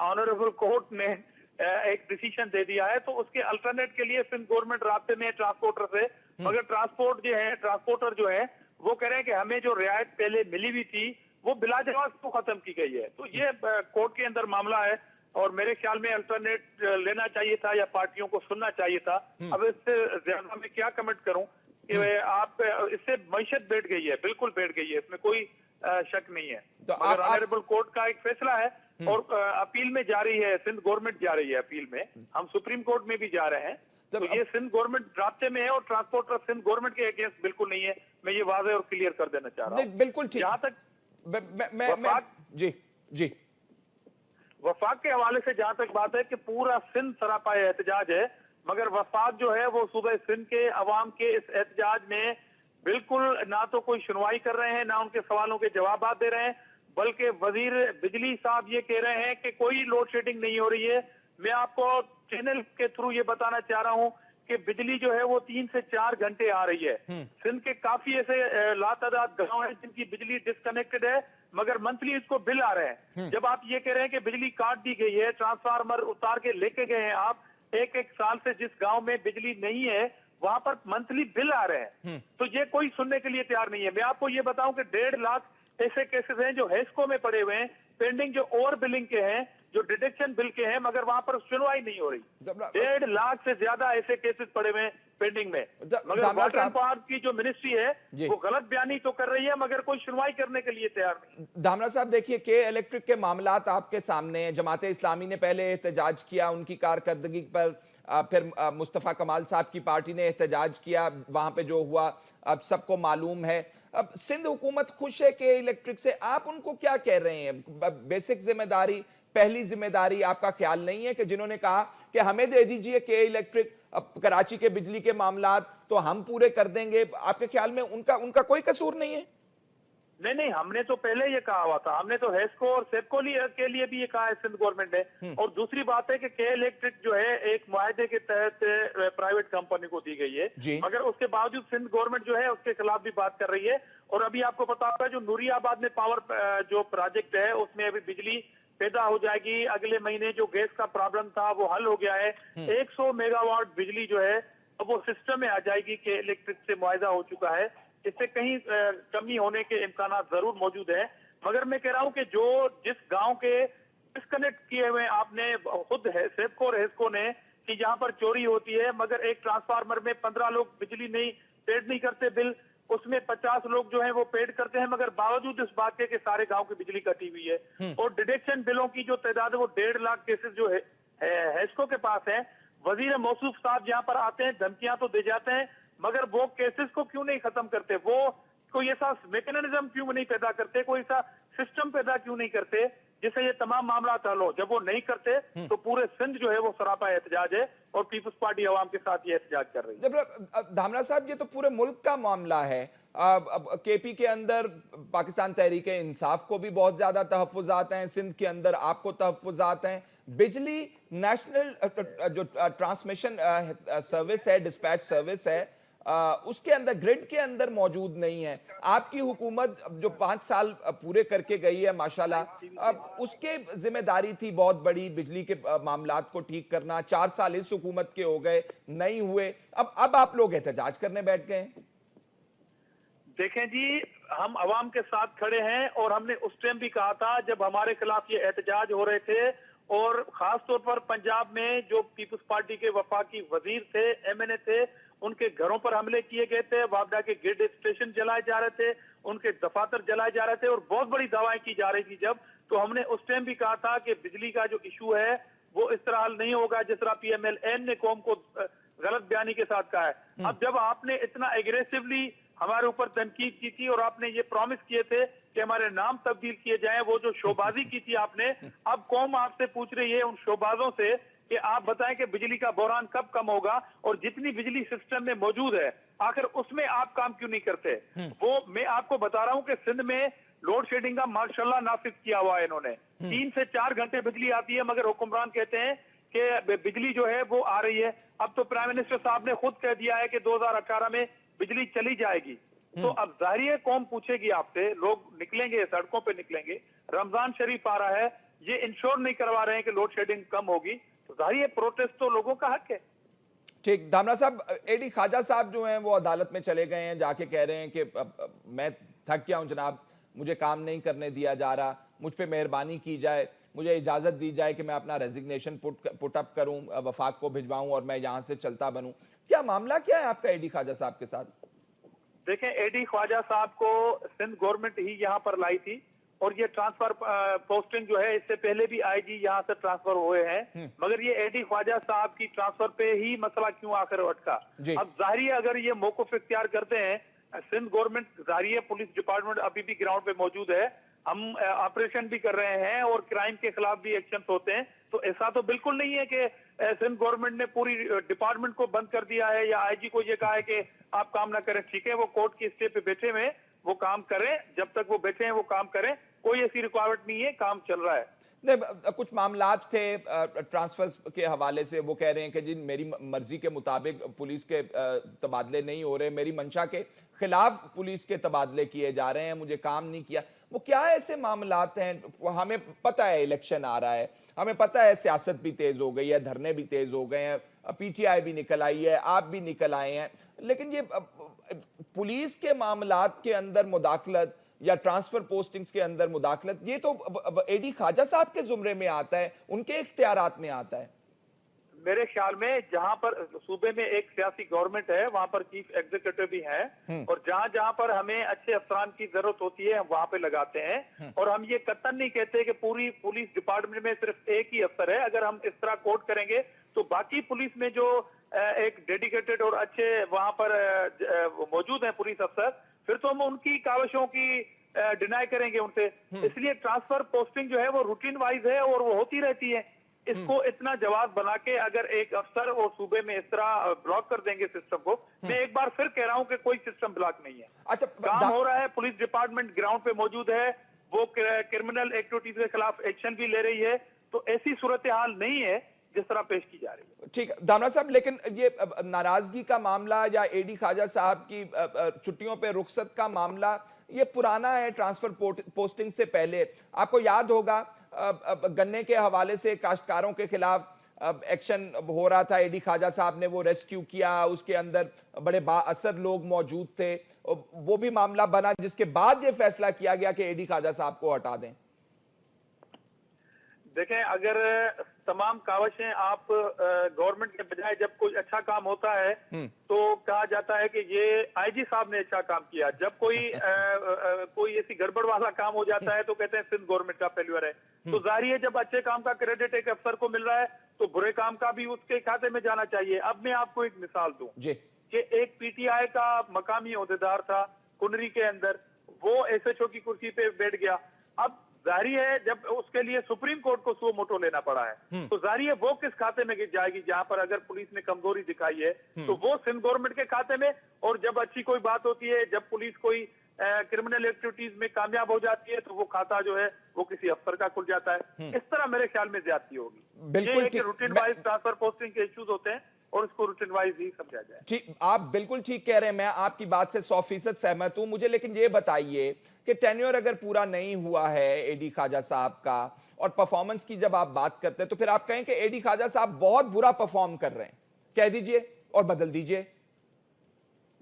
ऑनरेबल कोर्ट ने एक डिसीजन दे दिया है, तो उसके अल्टरनेट के लिए सिंध गवर्नमेंट राब्ते में ट्रांसपोर्टर से, मगर ट्रांसपोर्टर जो है वो कह रहे हैं कि हमें जो रियायत पहले मिली हुई थी वो बिला जवाब तो खत्म की गई है। तो ये कोर्ट के अंदर मामला है और मेरे ख्याल में अल्टरनेट लेना चाहिए था या पार्टियों को सुनना चाहिए था। अब इससे ज्यादा मैं क्या कमेंट करूं कि आप इससे मईशत बैठ गई है, बिल्कुल बैठ गई है, इसमें कोई शक नहीं है। तो मगर ऑनरेबल कोर्ट का एक फैसला है और अपील में जा रही है, सिंध गवर्नमेंट जा रही है अपील में, हम सुप्रीम कोर्ट में भी जा रहे हैं। तो ये सिंध गवर्नमेंट रास्ते में है और ट्रांसपोर्टर सिंध गवर्नमेंट के अगेंस्ट बिल्कुल नहीं है। मैं ये वाज़ेह और क्लियर कर देना चाह रहा हूँ। बिल्कुल ठीक। जहां तक जी वफाक के हवाले से जहां तक बात है कि पूरा सिंध सरापा एहतजाज है, मगर वफाक जो है वो सुबह सिंध के अवाम के इस एहतजाज में बिल्कुल ना तो कोई सुनवाई कर रहे हैं, ना उनके सवालों के जवाब दे रहे हैं, बल्कि वजीर बिजली साहब ये कह रहे हैं कि कोई लोड शेडिंग नहीं हो रही है। मैं आपको चैनल के थ्रू ये बताना चाह रहा हूँ कि बिजली जो है वो 3 से 4 घंटे आ रही है। सिंध के काफी ऐसे लातादाद गांव हैं जिनकी बिजली डिस्कनेक्टेड है, मगर मंथली इसको बिल आ रहे हैं। जब आप ये कह रहे हैं कि बिजली काट दी गई है, ट्रांसफार्मर उतार के लेके गए हैं आप, एक साल से जिस गांव में बिजली नहीं है वहां पर मंथली बिल आ रहे हैं, तो ये कोई सुनने के लिए तैयार नहीं है। मैं आपको ये बताऊं कि 1.5 लाख ऐसे केसेस हैं जो हेस्को में पड़े हुए हैं, पेंडिंग, जो ओवर बिलिंग के हैं, जो डिडक्शन बिल के हैं, मगर वहां पर सुनवाई नहीं हो रही। 1.5 लाख से ज्यादा ऐसे केसेस पड़े हुए हैं पेंडिंग में, मगर वाटर एंड पावर की जो मिनिस्ट्री है वो गलत बयानी तो कर रही है, मगर कोई सुनवाई करने के लिए तैयार नहीं। धामरा साहब देखिए, के इलेक्ट्रिक के मामलात आपके सामने हैं। जमात इस्लामी ने पहले एहतजाज किया उनकी कारकर्दगी पर, फिर मुस्तफ़ा कमाल साहब की पार्टी ने एहतजाज किया, वहां पे जो हुआ अब सबको मालूम है। अब सिंध हुकूमत खुश है के इलेक्ट्रिक से, आप उनको क्या कह रहे हैं? बेसिक जिम्मेदारी, पहली जिम्मेदारी आपका ख्याल नहीं है कि जिन्होंने कहा कि हमें दे दीजिए के इलेक्ट्रिक, अब कराची के बिजली के मामलात तो हम पूरे कर देंगे, आपके ख्याल में उनका कोई कसूर नहीं है? नहीं, हमने तो पहले ये कहा हुआ था, हमने तो हेस्को और सेपको के लिए भी ये कहा है सिंध गवर्नमेंट ने। और दूसरी बात है कि के इलेक्ट्रिक जो है एक मुआहदे के तहत प्राइवेट कंपनी को दी गई है, मगर उसके बावजूद सिंध गवर्नमेंट जो है उसके खिलाफ भी बात कर रही है। और अभी आपको पता होगा जो नूरियाबाद में पावर जो प्रोजेक्ट है उसमें अभी बिजली पैदा हो जाएगी अगले महीने। जो गैस का प्रॉब्लम था वो हल हो गया है, 100 मेगावाट बिजली जो है अब वो सिस्टम में आ जाएगी, के इलेक्ट्रिक से मुआहदा हो चुका है। इससे कहीं कमी होने के इम्कान जरूर मौजूद है, मगर मैं कह रहा हूं कि जो जिस गांव के डिस्कनेक्ट किए हुए आपने खुद सेपको और हेस्को ने कि जहां पर चोरी होती है, मगर एक ट्रांसफार्मर में 15 लोग बिजली नहीं पेड नहीं करते बिल, उसमें 50 लोग जो है वो पेड करते हैं, मगर बावजूद इस बात के सारे गांव की बिजली कटी हुई है। और डिडक्शन बिलों की जो तादाद है वो 1.5 लाख केसेस जो है हेस्को के पास है। वजीर मौसूफ साहब यहाँ पर आते हैं, धमकियां तो दे जाते हैं, मगर वो केसेस को क्यों नहीं खत्म करते? वो कोई ऐसा मैकेनिज्म क्यों नहीं पैदा करते, कोई ऐसा सिस्टम पैदा क्यों नहीं करते जिससे ये तमाम मामला हल हो। जब वो नहीं करते तो पूरे सिंध जो है वो सरापा एहतजाज है और पीपल्स पार्टी अवाम के साथ ये एहतजाज कर रही है। जब धामरा साहब, ये तो पूरे मुल्क का मामला है। अब केपी के अंदर पाकिस्तान तहरीक इंसाफ को भी बहुत ज्यादा तहफ्फुज़ात हैं, सिंध के अंदर आपको तहफ्फुज़ात हैं, बिजली नेशनल जो ट्रांसमिशन सर्विस है, डिस्पैच सर्विस है, उसके अंदर, ग्रिड के अंदर मौजूद नहीं है। आपकी हुकूमत जो 5 साल पूरे करके गई है माशाल्लाह, उसके जिम्मेदारी थी बहुत बड़ी बिजली के मामलात को ठीक करना। 4 साल इस हुकूमत के हो गए, नहीं हुए। अब आप लोग एहतजाज करने बैठ गए हैं। देखें जी, हम अवाम के साथ खड़े हैं और हमने उस टाइम भी कहा था जब हमारे खिलाफ ये एहतजाज हो रहे थे, और खास तौर पर पंजाब में जो पीपल्स पार्टी के वफाकी वजीर थे, एमएनए थे, उनके घरों पर हमले किए गए थे, वापडा के ग्रिड स्टेशन जलाए जा रहे थे, उनके दफातर जलाए जा रहे थे और बहुत बड़ी दावाएं की जा रही थी। जब तो हमने उस टाइम भी कहा था कि बिजली का जो इशू है वो इस तरह हल नहीं होगा जिस तरह पीएमएलएन ने कौम को गलत बयानी के साथ कहा है। अब जब आपने इतना एग्रेसिवली हमारे ऊपर तनकीद की थी और आपने ये प्रॉमिस किए थे कि हमारे नाम तब्दील किए जाएं, वो जो शोबाजी की थी आपने, अब कौम आपसे पूछ रही है उन शोबाजों से कि आप बताएं कि बिजली का बहरान कब कम होगा, और जितनी बिजली सिस्टम में मौजूद है आखिर उसमें आप काम क्यों नहीं करते। वो मैं आपको बता रहा हूं कि सिंध में लोड शेडिंग का माशाल्लाह नाफिज किया हुआ है इन्होंने। 3 से 4 घंटे बिजली आती है, मगर हुक्मरान कहते हैं कि बिजली जो है वो आ रही है। अब तो प्राइम मिनिस्टर साहब ने खुद कह दिया है कि 2018 में बिजली चली जाएगी। तो अब जाहिर है कौम पूछेगी आपसे, लोग निकलेंगे, सड़कों पे निकलेंगे। रमजान शरीफ आ रहा है, ये इंश्योर नहीं करवा रहे हैं कि लोड शेडिंग कम होगी, तो जाहिर है प्रोटेस्ट तो लोगों का हक है। ठीक, धामरा साहब, एडी ख्वाजा साहब जो हैं वो अदालत में चले गए हैं, जाके कह रहे हैं कि मैं थक गया हूं जनाब, मुझे काम नहीं करने दिया जा रहा, मुझ पे मेहरबानी की जाए, मुझे इजाजत दी जाए कि मैं अपना रेजिग्नेशन पुट अप करूं, वफाक को भिजवाऊं और मैं यहां से चलता बनूं। क्या मामला क्या है आपका एडी ख्वाजा साहब के साथ? देखें, एडी ख्वाजा साहब को सिंध गवर्नमेंट ही यहाँ पर लाई थी, और ये ट्रांसफर पोस्टिंग जो है इससे पहले भी आईजी यहाँ से ट्रांसफर हुए हैं, मगर ये एडी ख्वाजा साहब की ट्रांसफर पे ही मसला क्यों आखिर अटका। अब जाहिर है अगर ये मौक़िफ़ इख्तियार करते हैं सिंध गवर्नमेंट, जाहिर है पुलिस डिपार्टमेंट अभी भी ग्राउंड पे मौजूद है, हम ऑपरेशन भी कर रहे हैं और क्राइम के खिलाफ भी एक्शन होते हैं, तो ऐसा तो बिल्कुल नहीं है कि सिंध गवर्नमेंट ने पूरी डिपार्टमेंट को बंद कर दिया है या आईजी को ये कहा है कि आप काम ना करें। ठीक है, वो कोर्ट की स्टे पे बैठे हुए, वो काम करें, जब तक वो बैठे हैं वो काम करें, कोई ऐसी रिक्वायरमेंट नहीं है, काम चल रहा है। नहीं, कुछ मामलात थे ट्रांसफर्स के हवाले से, वो कह रहे हैं कि जी मेरी मर्जी के मुताबिक पुलिस के तबादले नहीं हो रहे, मेरी मंशा के खिलाफ पुलिस के तबादले किए जा रहे हैं, मुझे काम नहीं किया। वो क्या ऐसे मामलात हैं? हमें पता है इलेक्शन आ रहा है, हमें पता है सियासत भी तेज हो गई है, धरने भी तेज हो गए हैं, पीटीआई भी निकल आई है, आप भी निकल आए हैं, लेकिन ये पुलिस के मामलात के अंदर मुदाखलत या ट्रांसफर पोस्टिंग्स के अंदर मुदाखलत, ये तो एडी ख्वाजा साहब के जुमरे में आता है, उनके इख्तियारात में आता है। मेरे ख्याल में जहां पर सूबे में एक सियासी गवर्नमेंट है वहां पर चीफ एग्जीक्यूटिव भी है, और जहां जहां पर हमें अच्छे अफसरान की जरूरत होती है हम वहां पे लगाते हैं, और हम ये कतई नहीं कहते कि पूरी पुलिस डिपार्टमेंट में सिर्फ एक ही अफसर है। अगर हम इस तरह कोट करेंगे तो बाकी पुलिस में जो एक डेडिकेटेड और अच्छे वहां पर मौजूद हैं पुलिस अफसर, फिर तो हम उनकी काविशों की डिनाई करेंगे उनसे। इसलिए ट्रांसफर पोस्टिंग जो है वो रूटीन वाइज है और वो होती रहती है। इसको इतना जवाब बना के अगर एक अफसर और सूबे में इस तरह ब्लॉक कर देंगे सिस्टम को, मैं एक बार फिर कह रहा हूं कि कोई सिस्टम ब्लॉक नहीं है। अच्छा, काम हो रहा है, पुलिस डिपार्टमेंट ग्राउंड पे मौजूद है, वो क्रिमिनल एक्टिविटीज के खिलाफ एक्शन भी ले रही है, तो ऐसी सूरत हाल नहीं है जिस तरह पेश की जा रही है। ठीक, दामरा साहब, लेकिन ये नाराजगी का मामला या एडी ख्वाजा साहब की छुट्टियों पे रुखसत का मामला, ये पुराना है ट्रांसफर पोस्टिंग से पहले। आपको याद होगा गन्ने के हवाले से काश्तकारों के खिलाफ एक्शन हो रहा था, एडी ख्वाजा साहब ने वो रेस्क्यू किया, उसके अंदर बड़े बाअसर लोग मौजूद थे, वो भी मामला बना, जिसके बाद ये फैसला किया गया कि एडी ख्वाजा साहब को हटा दें। देखें, अगर तमाम काविशें आप गवर्नमेंट के बजाय जब कोई अच्छा काम होता है तो कहा जाता है कि ये आईजी साहब ने अच्छा काम किया, जब कोई ऐसी गड़बड़ वाला काम हो जाता है तो कहते हैं सिंध गवर्नमेंट का फेल्यूर है। तो जाहिर है जब अच्छे काम का क्रेडिट एक अफसर को मिल रहा है तो बुरे काम का भी उसके खाते में जाना चाहिए। अब मैं आपको एक मिसाल दूं कि एक पीटीआई का मकामी ओहदेदार था कुनरी के अंदर, वो एसएचओ की कुर्सी पे बैठ गया। अब जाहिर है जब उसके लिए सुप्रीम कोर्ट को सो मोटो लेना पड़ा है, तो जाहिर है वो किस खाते में जाएगी, जहां पर अगर पुलिस ने कमजोरी दिखाई है तो वो सिंध गवर्नमेंट के खाते में, और जब अच्छी कोई बात होती है, जब पुलिस कोई क्रिमिनल एक्टिविटीज में कामयाब हो जाती है, तो वो खाता जो है वो किसी अफसर का खुल जाता है। इस तरह मेरे ख्याल में ज्यादती होगी। बिल्कुल ये रूटीन वाइज ट्रांसफर पोस्टिंग के इश्यूज होते हैं और इसको रूटीन वाइज ही समझा जाए। ठीक, आप बिल्कुल ठीक कह रहे हैं, मैं आपकी बात से 100% सहमत हूं। मुझे लेकिन ये बताइए कि टेन्योर अगर पूरा नहीं हुआ है एडी ख्वाजा साहब का, और परफॉर्मेंस की जब आप बात करते हैं, तो फिर आप कहें कि एडी ख्वाजा साहब बहुत बुरा परफॉर्म कर रहे हैं, कह दीजिए और बदल दीजिए।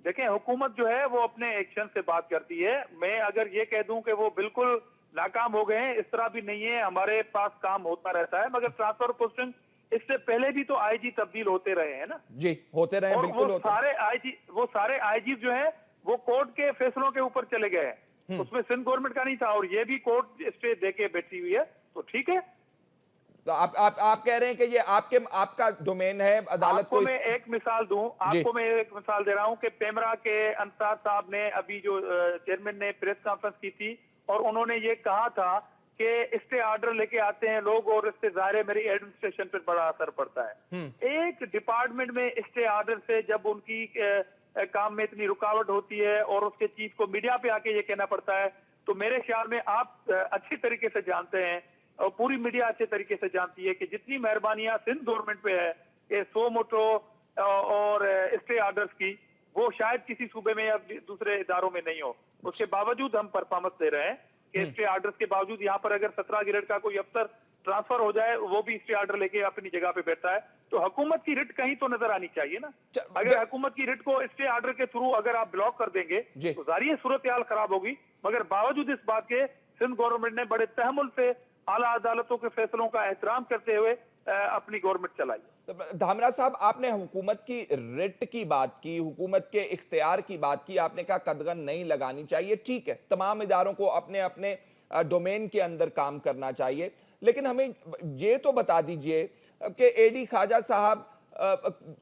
देखें, हुकूमत जो है वो अपने एक्शन से बात करती है। मैं अगर ये कह दूं कि वो बिल्कुल नाकाम हो गए हैं, इस तरह भी नहीं है। हमारे पास काम होता रहता है, मगर ट्रांसफर पोस्टिंग इससे पहले भी तो आईजी तब्दील होते रहे हैं ना जी, होते रहे, और बिल्कुल होते। वो सारे आईजी जो है वो कोर्ट के फैसलों के ऊपर चले गए हैं, उसमें सिंध गवर्नमेंट का नहीं था, और ये भी कोर्ट स्टे देके बैठी हुई है, तो ठीक है। तो आप कह रहे हैं कि ये आपका डोमेन है, अदालत आपको को मैं एक मिसाल दूं, आपको मैं एक मिसाल दे रहा हूं कि पेमरा के अंसार साहब ने अभी जो चेयरमैन ने प्रेस कॉन्फ्रेंस की थी, और उन्होंने ये कहा था कि स्टे ऑर्डर लेके आते हैं लोग, और इससे ज़ाहिर मेरी एडमिनिस्ट्रेशन पर बड़ा असर पड़ता है। एक डिपार्टमेंट में स्टे ऑर्डर से जब उनकी काम में इतनी रुकावट होती है और उसके चीफ को मीडिया पे आके ये कहना पड़ता है, तो मेरे ख्याल में आप अच्छी तरीके से जानते हैं और पूरी मीडिया अच्छे तरीके से जानती है कि जितनी मेहरबानियां सिंध गवर्नमेंट पे है कि सो मोटो और स्टे ऑर्डर्स की, वो शायद किसी सूबे में या दूसरे इदारों में नहीं हो। उसके बावजूद हम परफॉर्मेंस दे रहे हैं कि स्टे ऑर्डर्स के बावजूद यहाँ पर अगर 17 ग्रेड का कोई अफसर ट्रांसफर हो जाए, वो भी स्टे ऑर्डर लेके अपनी जगह पे बैठता है, तो हुकूमत की रिट कहीं तो नजर आनी चाहिए ना। अगर हुकूमत की रिट को स्टे ऑर्डर के थ्रू अगर आप ब्लॉक कर देंगे तो जारी सूरत हाल खराब होगी। मगर बावजूद इस बात के सिंध गवर्नमेंट ने बड़े तहमुल से आला अदालतों के फैसलों का एहतराम करते हुए अपनी गवर्नमेंट चलाई। धामरा साहब, आपने हुकूमत की रिट की बात की, हुकूमत के इख्तियार की बात की, आपने कहा कदगन नहीं लगानी चाहिए, ठीक है, तमाम इदारों को अपने अपने डोमेन के अंदर काम करना चाहिए, लेकिन हमें ये तो बता दीजिए कि एडी ख्वाजा साहब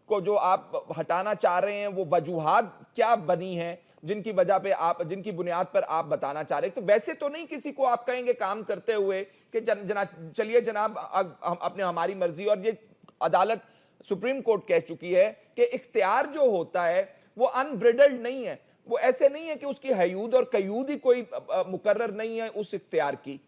को जो आप हटाना चाह रहे हैं, वो वजूहात क्या बनी हैं जिनकी वजह पे आप, जिनकी बुनियाद पर आप बताना चाह रहे हैं? तो वैसे तो नहीं किसी को आप कहेंगे काम करते हुए कि चलिए जनाब अपने हमारी मर्जी, और ये अदालत सुप्रीम कोर्ट कह चुकी है कि इख्तियार जो होता है वो अनब्रिडल्ड नहीं है, वो ऐसे नहीं है कि उसकी हयूद और कयूद ही कोई मुकर्रर नहीं है उस इख्तियार की।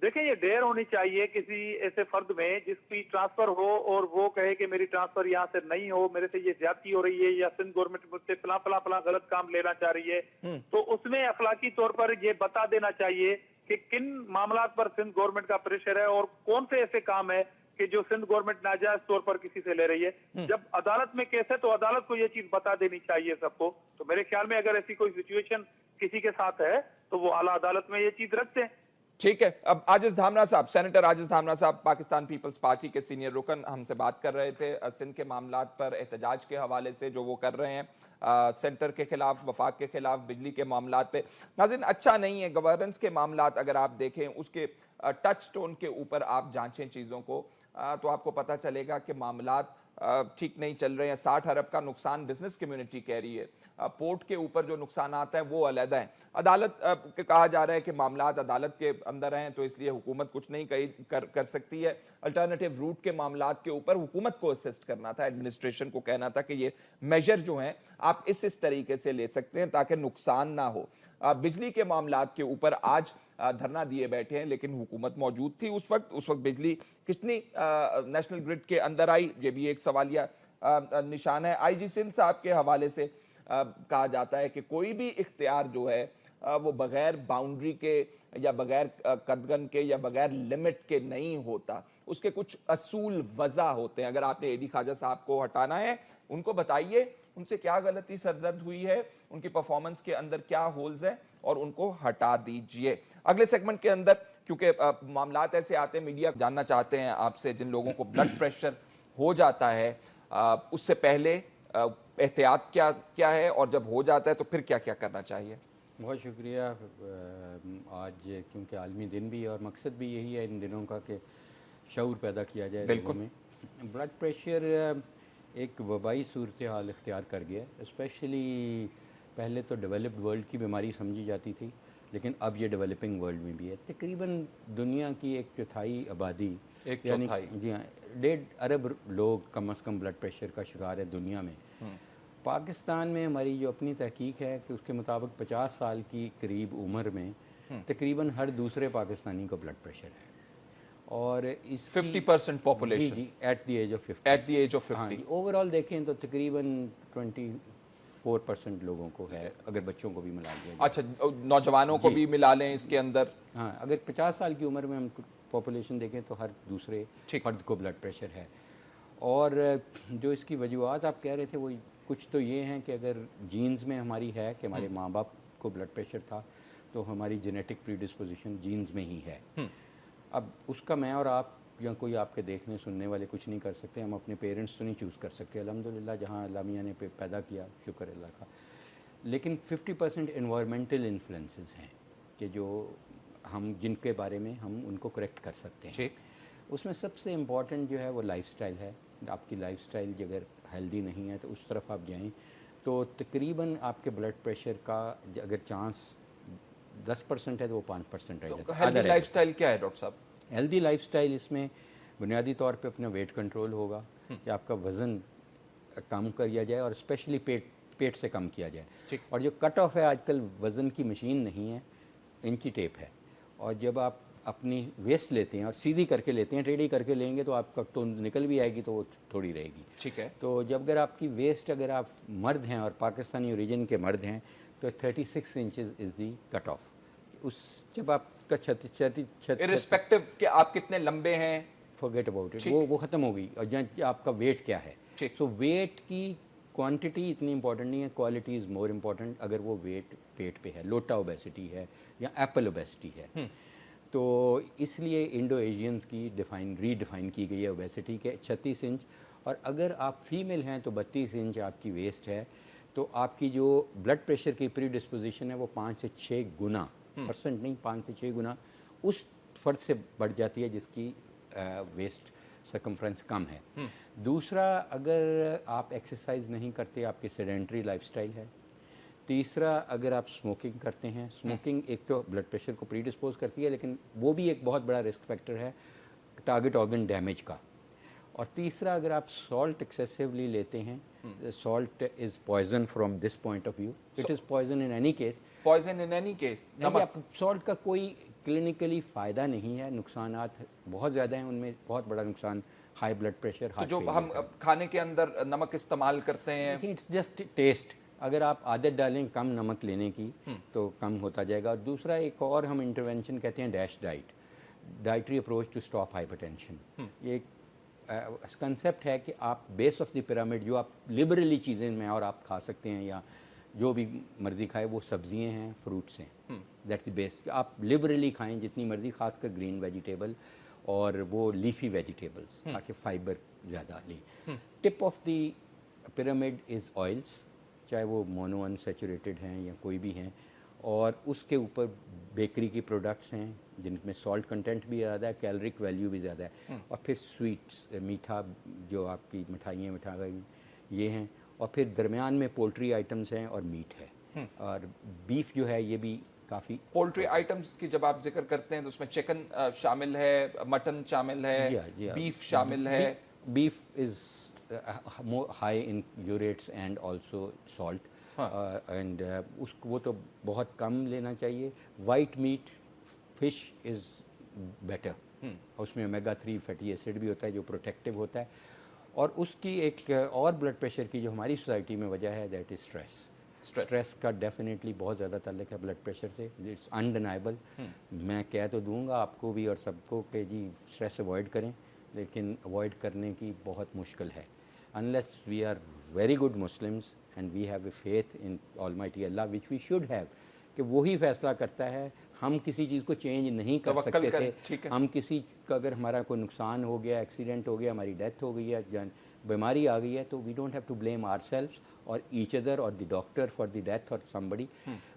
देखिए, ये डेयर होनी चाहिए किसी ऐसे फर्द में जिसकी ट्रांसफर हो और वो कहे कि मेरी ट्रांसफर यहाँ से नहीं हो, मेरे से ये ज्यादती हो रही है, या सिंध गवर्नमेंट मुझसे फला गलत काम लेना चाह रही है, तो उसमें अखलाकी तौर पर ये बता देना चाहिए कि किन मामलात पर सिंध गवर्नमेंट का प्रेशर है और कौन से ऐसे काम है कि जो सिंध गवर्नमेंट नाजायज तौर पर किसी से ले रही है। जब अदालत में केस है तो अदालत को ये चीज बता देनी चाहिए सबको। तो मेरे ख्याल में अगर ऐसी कोई सिचुएशन किसी के साथ है तो वो आला अदालत में ये चीज रखते हैं। ठीक है, अब आजिज धामरा साहब, सेनेटर आजिज धामरा साहब, पाकिस्तान पीपल्स पार्टी के सीनियर रुकन, हमसे बात कर रहे थे सिंध के मामलात पर एहतजाज के हवाले से जो वो कर रहे हैं सेंटर के खिलाफ, वफाक के खिलाफ, बिजली के मामलात पे। नाज़रीन, अच्छा नहीं है गवर्नेंस के मामलात अगर आप देखें, उसके टच स्टोन के ऊपर आप जांचें चीज़ों को, तो आपको पता चलेगा कि मामलात ठीक नहीं चल रहे हैं। 60 अरब का नुकसान बिजनेस कम्युनिटी कह रही है, पोर्ट के ऊपर जो नुकसान आता है वो अलग है। अदालत कहा जा रहा है कि मामलात अदालत के अंदर हैं तो इसलिए हुकूमत कुछ नहीं कर सकती है। अल्टरनेटिव रूट के मामलात के ऊपर हुकूमत को असिस्ट करना था, एडमिनिस्ट्रेशन को कहना था कि ये मेजर जो हैं आप इस तरीके से ले सकते हैं ताकि नुकसान ना हो। बिजली के मामलात के ऊपर आज धरना दिए बैठे हैं, लेकिन हुकूमत मौजूद थी उस वक्त बिजली कितनी नेशनल ग्रिड के अंदर आई, ये भी एक सवालिया निशान है। आईजी सिंध साहब के हवाले से कहा जाता है कि कोई भी इख्तियार जो है वो बगैर बाउंड्री के या बगैर कदगन के या बगैर लिमिट के नहीं होता, उसके कुछ असूल वजह होते हैं। अगर आपने एडी ख्वाजा साहब को हटाना है, उनको बताइए उनसे क्या गलती सरजद हुई है, उनकी परफॉर्मेंस के अंदर क्या होल्स हैं, और उनको हटा दीजिए। अगले सेगमेंट के अंदर, क्योंकि मामलात ऐसे आते हैं, मीडिया जानना चाहते हैं आपसे, जिन लोगों को ब्लड प्रेशर हो जाता है उससे पहले एहतियात क्या है, और जब हो जाता है तो फिर क्या क्या करना चाहिए। बहुत शुक्रिया। आज क्योंकि आलमी दिन भी है और मकसद भी यही है इन दिनों का कि शऊर पैदा किया जाए लोगों में। ब्लड प्रेशर एक वबाई सूरत हाल इख्तियार कर गया, स्पेशली पहले तो डेवलप्ड वर्ल्ड की बीमारी समझी जाती थी, लेकिन अब ये डेवलपिंग वर्ल्ड में भी है। तकरीबन दुनिया की 1/4 आबादी, यानी 1/4 जी हाँ 1.5 अरब लोग कम से कम ब्लड प्रेशर का शिकार है दुनिया में। पाकिस्तान में हमारी जो अपनी तहकीक है कि उसके मुताबिक 50 साल की करीब उम्र में तकरीबन हर दूसरे पाकिस्तानी को ब्लड प्रेशर है, और इस 50% population at the age of 50। At the age of 50। Overall देखें तो तकरीबन 24% लोगों को है, अगर बच्चों को भी मिला दिया जाए। अच्छा, नौजवानों को भी मिला लें इसके अंदर। हाँ, अगर 50 साल की उम्र में हम पॉपुलेशन देखें तो हर दूसरे फर्द को ब्लड प्रेशर है। और जो इसकी वजूहत आप कह रहे थे वो कुछ तो ये हैं कि अगर जीन्स में हमारी है कि हमारे माँ बाप को ब्लड प्रेशर था, तो हमारी जेनेटिक प्रीडिस्पोजिशन जीन्स में ही है। अब उसका मैं और आप या कोई आपके देखने सुनने वाले कुछ नहीं कर सकते। हम अपने पेरेंट्स तो नहीं चूज़ कर सकते, अल्हम्दुलिल्लाह जहाँ अल्लाह मियाँ ने पैदा किया, शुक्र अल्लाह का। लेकिन 50% एनवायरमेंटल इन्फ्लुएंसेस हैं कि जो हम जिनके बारे में हम उनको करेक्ट कर सकते हैं। ठीक। उसमें सबसे इम्पॉर्टेंट जो है वो लाइफस्टाइल है। आपकी लाइफस्टाइल अगर हेल्दी नहीं है तो उस तरफ आप जाएं तो तकरीबन आपके ब्लड प्रेशर का अगर चांस 10% है तो वो 5% रह जाता है। हेल्दी लाइफस्टाइल क्या है डॉक्टर साहब? हेल्दी लाइफस्टाइल इसमें बुनियादी तौर पे अपना वेट कंट्रोल होगा कि आपका वज़न कम किया जाए, और स्पेशली पेट से कम किया जाए। और जो कट ऑफ है आजकल वज़न की मशीन नहीं है, इंची टेप है। और जब आप अपनी वेस्ट लेते हैं और सीधी करके लेते हैं, टेढ़ी करके लेंगे तो आपका तो निकल भी आएगी तो वो थोड़ी रहेगी। ठीक है। तो जब अगर आपकी वेस्ट, अगर आप मर्द हैं और पाकिस्तानी ओरिजिन के मर्द हैं तो 36 inches is the cut off. उस जब आपका इर्रिस्पेक्टिव कि आप कितने लंबे हैं, फॉरगेट अबाउट इट, वो ख़त्म हो गई। और जहाँ आपका वेट क्या है, सो वेट की क्वांटिटी इतनी इंपॉर्टेंट नहीं है, क्वालिटी इज़ मोर इम्पॉर्टेंट। अगर वो वेट पेट पे है, लोटा ओबेसिटी है या एप्पल ओबेसिटी है, तो इसलिए इंडो एशियंस की रीडिफाइन की गई है ओबेसिटी के 36 इंच। और अगर आप फीमेल हैं तो 32 इंच आपकी वेस्ट है, तो आपकी जो ब्लड प्रेशर की प्री डिस्पोजिशन है वो 5 से 6 गुना, परसेंट नहीं 5 से 6 गुना उस फर्द से बढ़ जाती है जिसकी वेस्ट सर्कमफ्रेंस कम है। दूसरा, अगर आप एक्सरसाइज नहीं करते, आपकी सेडेंटरी लाइफस्टाइल है। तीसरा, अगर आप स्मोकिंग करते हैं, स्मोकिंग एक तो ब्लड प्रेशर को प्री डिस्पोज करती है, लेकिन वो भी एक बहुत बड़ा रिस्क फैक्टर है टारगेट ऑर्गन डैमेज का। और तीसरा, अगर आप सॉल्ट एक्सेसिवली लेते हैं, salt is poison from this point of view, it is poison in any case. Poison in any case. Salt का कोई क्लिनिकली फ़ायदा नहीं है, नुकसानात बहुत ज़्यादा हैं, उनमें बहुत बड़ा नुकसान हाई ब्लड प्रेशर, तो जो हम खाने के अंदर नमक इस्तेमाल करते हैं, इट्स जस्ट टेस्ट। अगर आप आदत डालें कम नमक लेने की तो कम होता जाएगा। और दूसरा, एक और हम इंटरवेंशन कहते हैं DASH diet, dietary approach to stop hypertension. ये एक कंसेप्ट है कि आप बेस ऑफ द पिरामिड जो आप लिबरली चीज़ें में और आप खा सकते हैं या जो भी मर्ज़ी खाए, वो सब्जियां हैं, फ्रूट्स हैं, दैट्स द बेस। आप लिबरली खाएं जितनी मर्ज़ी, खासकर ग्रीन वेजिटेबल और वो लीफी वेजिटेबल्स, ताकि फाइबर ज़्यादा लें। Tip of the pyramid is oils, चाहे वो मोनो अनसेचुरेटेड हैं या कोई भी हैं, और उसके ऊपर बेकरी की प्रोडक्ट्स हैं जिनमें सॉल्ट कंटेंट भी ज़्यादा है, कैलोरिक वैल्यू भी ज़्यादा है। और फिर स्वीट्स, मीठा, जो आपकी मिठाइयाँ ये हैं। और फिर दरमियान में पोल्ट्री आइटम्स हैं और मीट है। और बीफ जो है ये भी काफ़ी। पोल्ट्री आइटम्स की जब आप जिक्र करते हैं तो उसमें चिकन शामिल है, मटन शामिल है, बीफ शामिल है। Beef is more high in urates and also salt, and उसको वो तो बहुत कम लेना चाहिए। White meet, fish is better, उसमें ओमेगा 3 फैटी एसिड भी होता है जो प्रोटेक्टिव होता है। और उसकी एक और ब्लड प्रेशर की जो हमारी सोसाइटी में वजह है, दैट इज़ स्ट्रेस का डेफिनेटली बहुत ज़्यादा ताल्लुक है ब्लड प्रेशर से, इट्स अनडिनाइबल। मैं कह तो दूंगा आपको भी और सबको कि जी स्ट्रेस अवॉइड करें, लेकिन अवॉइड करने की बहुत मुश्किल है unless we are very good Muslims and we have a faith in Almighty Allah, which we should have, कि वही फैसला करता है। हम किसी चीज़ को चेंज नहीं कर सकते थे। हम किसी का अगर हमारा कोई नुकसान हो गया, एक्सीडेंट हो गया, हमारी डेथ हो गई है, बीमारी आ गई है, तो we don't have to blame ourselves और ईच अदर और the doctor for the death और समबडी।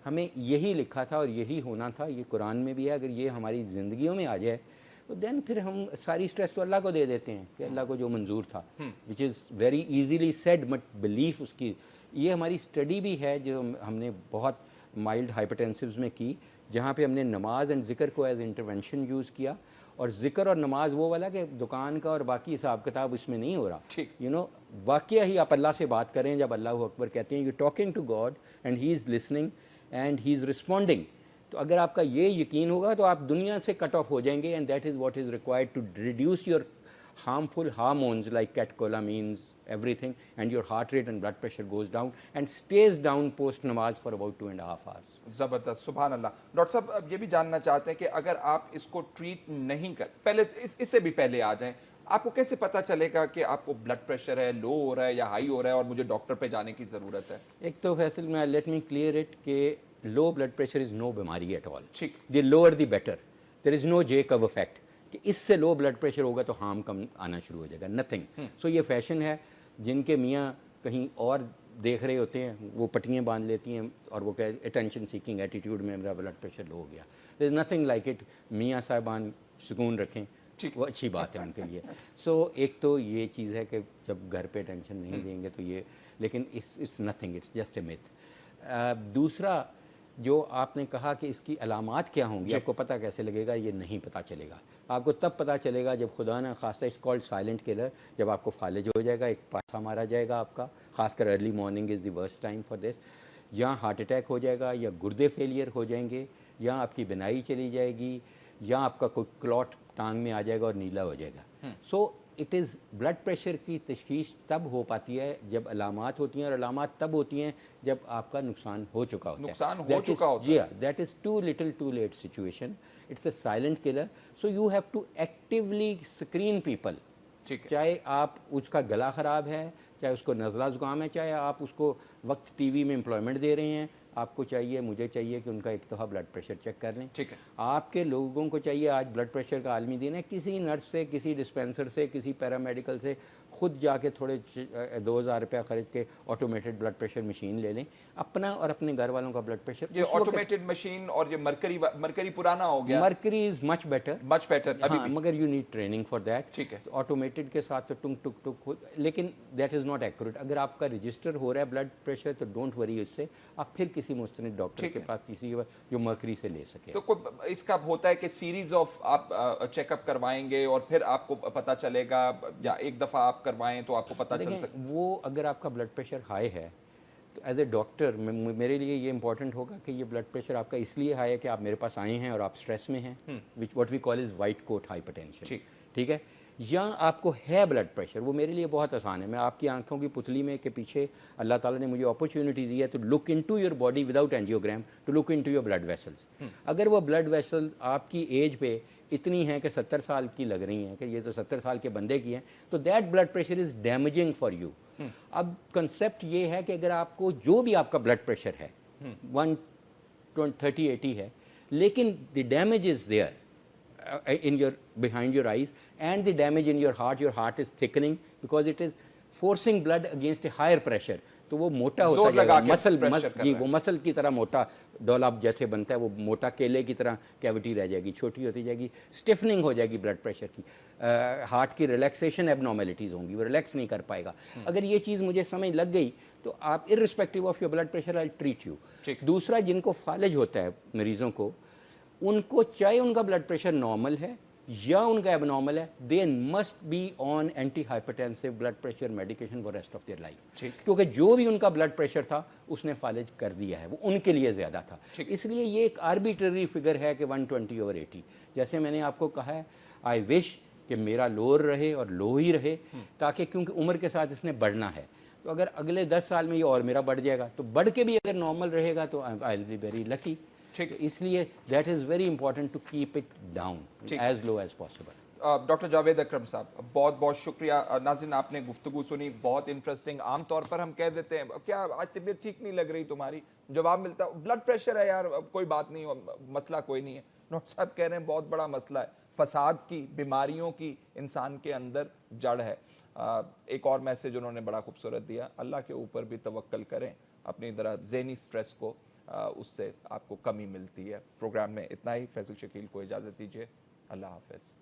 हमें यही लिखा था और यही होना था, ये कुरान में भी है। अगर ये हमारी ज़िंदगियों में आ जाए तो देन फिर हम सारी स्ट्रेस तो अल्लाह को दे देते हैं कि अल्लाह को जो मंजूर था, which is very easily said, but belief उसकी, ये हमारी स्टडी भी है जो हमने बहुत माइल्ड हाइपरटेंसिव्स में की, जहाँ पे हमने नमाज एंड ज़िक्र को एज इंटरवेंशन यूज़ किया। और ज़िक्र और नमाज वो वाला कि दुकान का और बाकी हिसाब किताब इसमें नहीं हो रहा, ठीक। यू नो, वाकया ही आप अल्लाह से बात करें, जब अल्लाह अकबर कहते हैं you talking to God and he is listening and he is responding. तो अगर आपका ये यकीन होगा तो आप दुनिया से कट ऑफ हो जाएंगे, and that is what is required to reduce your harmful hormones like catecholamines, everything, and your heart rate and blood pressure goes down and stays down post namaz for about 2.5 hours. ज़बरदस्त, सुभान अल्लाह। Doctor साहब अब ये भी जानना चाहते हैं कि अगर आप इसको ट्रीट नहीं कर, पहले इससे भी पहले आ जाएं, आपको कैसे पता चलेगा कि आपको ब्लड प्रेशर है, लो हो रहा है या हाई हो रहा है और मुझे डॉक्टर पे जाने की ज़रूरत है? एक तो फैसल में लेट मी क्लियर इट कि low blood pressure is no बीमारी एट ऑल। ठीक। The lower the better, there is no J curve effect कि इससे लो ब्लड प्रेशर होगा तो हार्म कम आना शुरू हो जाएगा, नथिंग। सो ये फैशन है, जिनके मियाँ कहीं और देख रहे होते हैं वो पट्टियाँ बांध लेती हैं और वो कह अटेंशन सीकिंग एटीट्यूड में मेरा ब्लड प्रेशर लो हो गया। There is nothing like it. मियाँ साहिबान सुकून रखें, ठीक, वो अच्छी बात है उनके लिए। सो एक तो ये चीज़ है कि जब घर पे टेंशन नहीं देंगे तो ये, लेकिन it's nothing, it's just a myth. दूसरा जो आपने कहा कि इसकी अलामात क्या होंगी, आपको पता कैसे लगेगा, ये नहीं पता चलेगा। आपको तब पता चलेगा जब खुदा ना खासा, इट्स कॉल्ड साइलेंट किलर, जब आपको फालिज हो जाएगा, एक पासा मारा जाएगा आपका, खासकर early morning is the worst time for this, या हार्ट अटैक हो जाएगा, या गुर्दे फेलियर हो जाएंगे, या आपकी बिनाई चली जाएगी, या आपका कोई क्लॉट टांग में आ जाएगा और नीला हो जाएगा। So it is blood pressure की तशखीस तब हो पाती है जब अलामात होती हैं, और अलामात तब होती हैं जब आपका नुकसान हो चुका होता है। नुकसान हो चुका होता है। Yeah, that is too little too late situation. It's a silent killer. So you have to actively screen people. ठीक है। चाहे आप उसका गला ख़राब है, चाहे उसको नज़ला ज़ुकाम है, चाहे आप उसको वक्त टीवी में एम्प्लॉयमेंट दे रहे हैं, आपको चाहिए, मुझे चाहिए कि उनका एक दफ़ा ब्लड प्रेशर चेक कर लें। ठीक है। आपके लोगों को चाहिए, आज ब्लड प्रेशर का आलमी दिन है, किसी नर्स से, किसी डिस्पेंसर से, किसी पैरामेडिकल से खुद जाके थोड़े 2000 रुपया खर्च के ऑटोमेटेड ब्लड प्रेशर मशीन ले लें, अपना और अपने घर वालों का ब्लड प्रेशर। ये ऑटोमेटेड मशीन और ये मरकरी पुराना हो गया। मरकरी इज मच बेटर, अभी भी। मगर you need training for that. ठीक है। ऑटोमेटेड के साथ तो टुक टुक टुक, लेकिन दैट इज़ नॉट एक्यूरेट। अगर आपका रजिस्टर हो रहा है ब्लड प्रेशर तो डोंट वरी इससे, आप फिर किसी मुस्तनिद डॉक्टर के पास, किसी के पास जो मरकरी से ले सके। तो कोई इसका होता है कि सीरीज ऑफ आप चेकअप करवाएंगे और फिर आपको पता चलेगा, या एक दफ़ा आप करवाएं तो आपको पता चल सकता है? वो अगर आपका ब्लड प्रेशर हाई है तो एज ए डॉक्टर मेरे लिए ये इंपॉर्टेंट होगा कि ये ब्लड प्रेशर आपका इसलिए हाई है कि आप मेरे पास आए हैं और आप स्ट्रेस में हैं, which what we call is white coat hypertension. ठीक है। या आपको है ब्लड प्रेशर, वो मेरे लिए बहुत आसान है। मैं आपकी आंखों की पुतली में के पीछे अल्लाह ताला ने मुझे अपॉर्चुनिटी दी है to look into your body without angiogram, to look into your blood vessels. अगर वो ब्लड वेसल आपकी एज पे इतनी है कि 70 साल की लग रही हैं कि ये तो 70 साल के बंदे की हैं, तो that blood pressure is damaging for you. अब कंसेप्ट ये है कि अगर आपको जो भी आपका ब्लड प्रेशर है 130-80 है, लेकिन the damage is there in your behind your eyes, and the damage in your heart is thickening because it is forcing blood against a higher pressure. तो वो मोटा होता जाएगा, वो मसल की तरह मोटा डोलाप जैसे बनता है, वो मोटा केले की तरह कैविटी रह जाएगी, छोटी होती जाएगी, स्टिफनिंग हो जाएगी ब्लड प्रेशर की, हार्ट की रिलैक्सेशन एबनॉर्मेलिटीज़ होंगी, वो रिलैक्स नहीं कर पाएगा। अगर ये चीज़ मुझे समझ लग गई तो आप irrespective of your blood pressure I treat you. दूसरा, जिनको फालिज होता है मरीजों को, उनको चाहे उनका ब्लड प्रेशर नॉर्मल है या उनका एबनॉर्मल है, they must be on anti hypertensive blood pressure medication for rest of their life. क्योंकि जो भी उनका ब्लड प्रेशर था उसने फालिज कर दिया है, वो उनके लिए ज़्यादा था। इसलिए ये एक आर्बिट्ररी फिगर है कि 120/80। जैसे मैंने आपको कहा है, आई विश कि मेरा लोअर रहे और लो ही रहे, ताकि क्योंकि उम्र के साथ इसने बढ़ना है, तो अगर अगले 10 साल में ये और मेरा बढ़ जाएगा, तो बढ़ के भी अगर नॉर्मल रहेगा तो I will be very lucky. ठीक है। इसलिए that is very important to keep it down as low as possible. Doctor Javed Akram साहब, बहुत बहुत शुक्रिया। नाज़रीन, आपने गुफ्तगू सुनी, बहुत इंटरेस्टिंग। आमतौर पर हम कह देते हैं क्या आज तबीयत ठीक नहीं लग रही तुम्हारी, जवाब मिलता ब्लड प्रेशर है यार, कोई बात नहीं, मसला कोई नहीं है। डॉक्टर साहब कह रहे हैं बहुत बड़ा मसला है, फसाद की, बीमारियों की इंसान के अंदर जड़ है। एक और मैसेज उन्होंने बड़ा खूबसूरत दिया, अल्लाह के ऊपर भी तवक्कल करें, अपनी तरह ज़हनी स्ट्रेस को उससे आपको कमी मिलती है। प्रोग्राम में इतना ही। फैसल शकील को इजाज़त दीजिए, अल्लाह हाफ़िज़।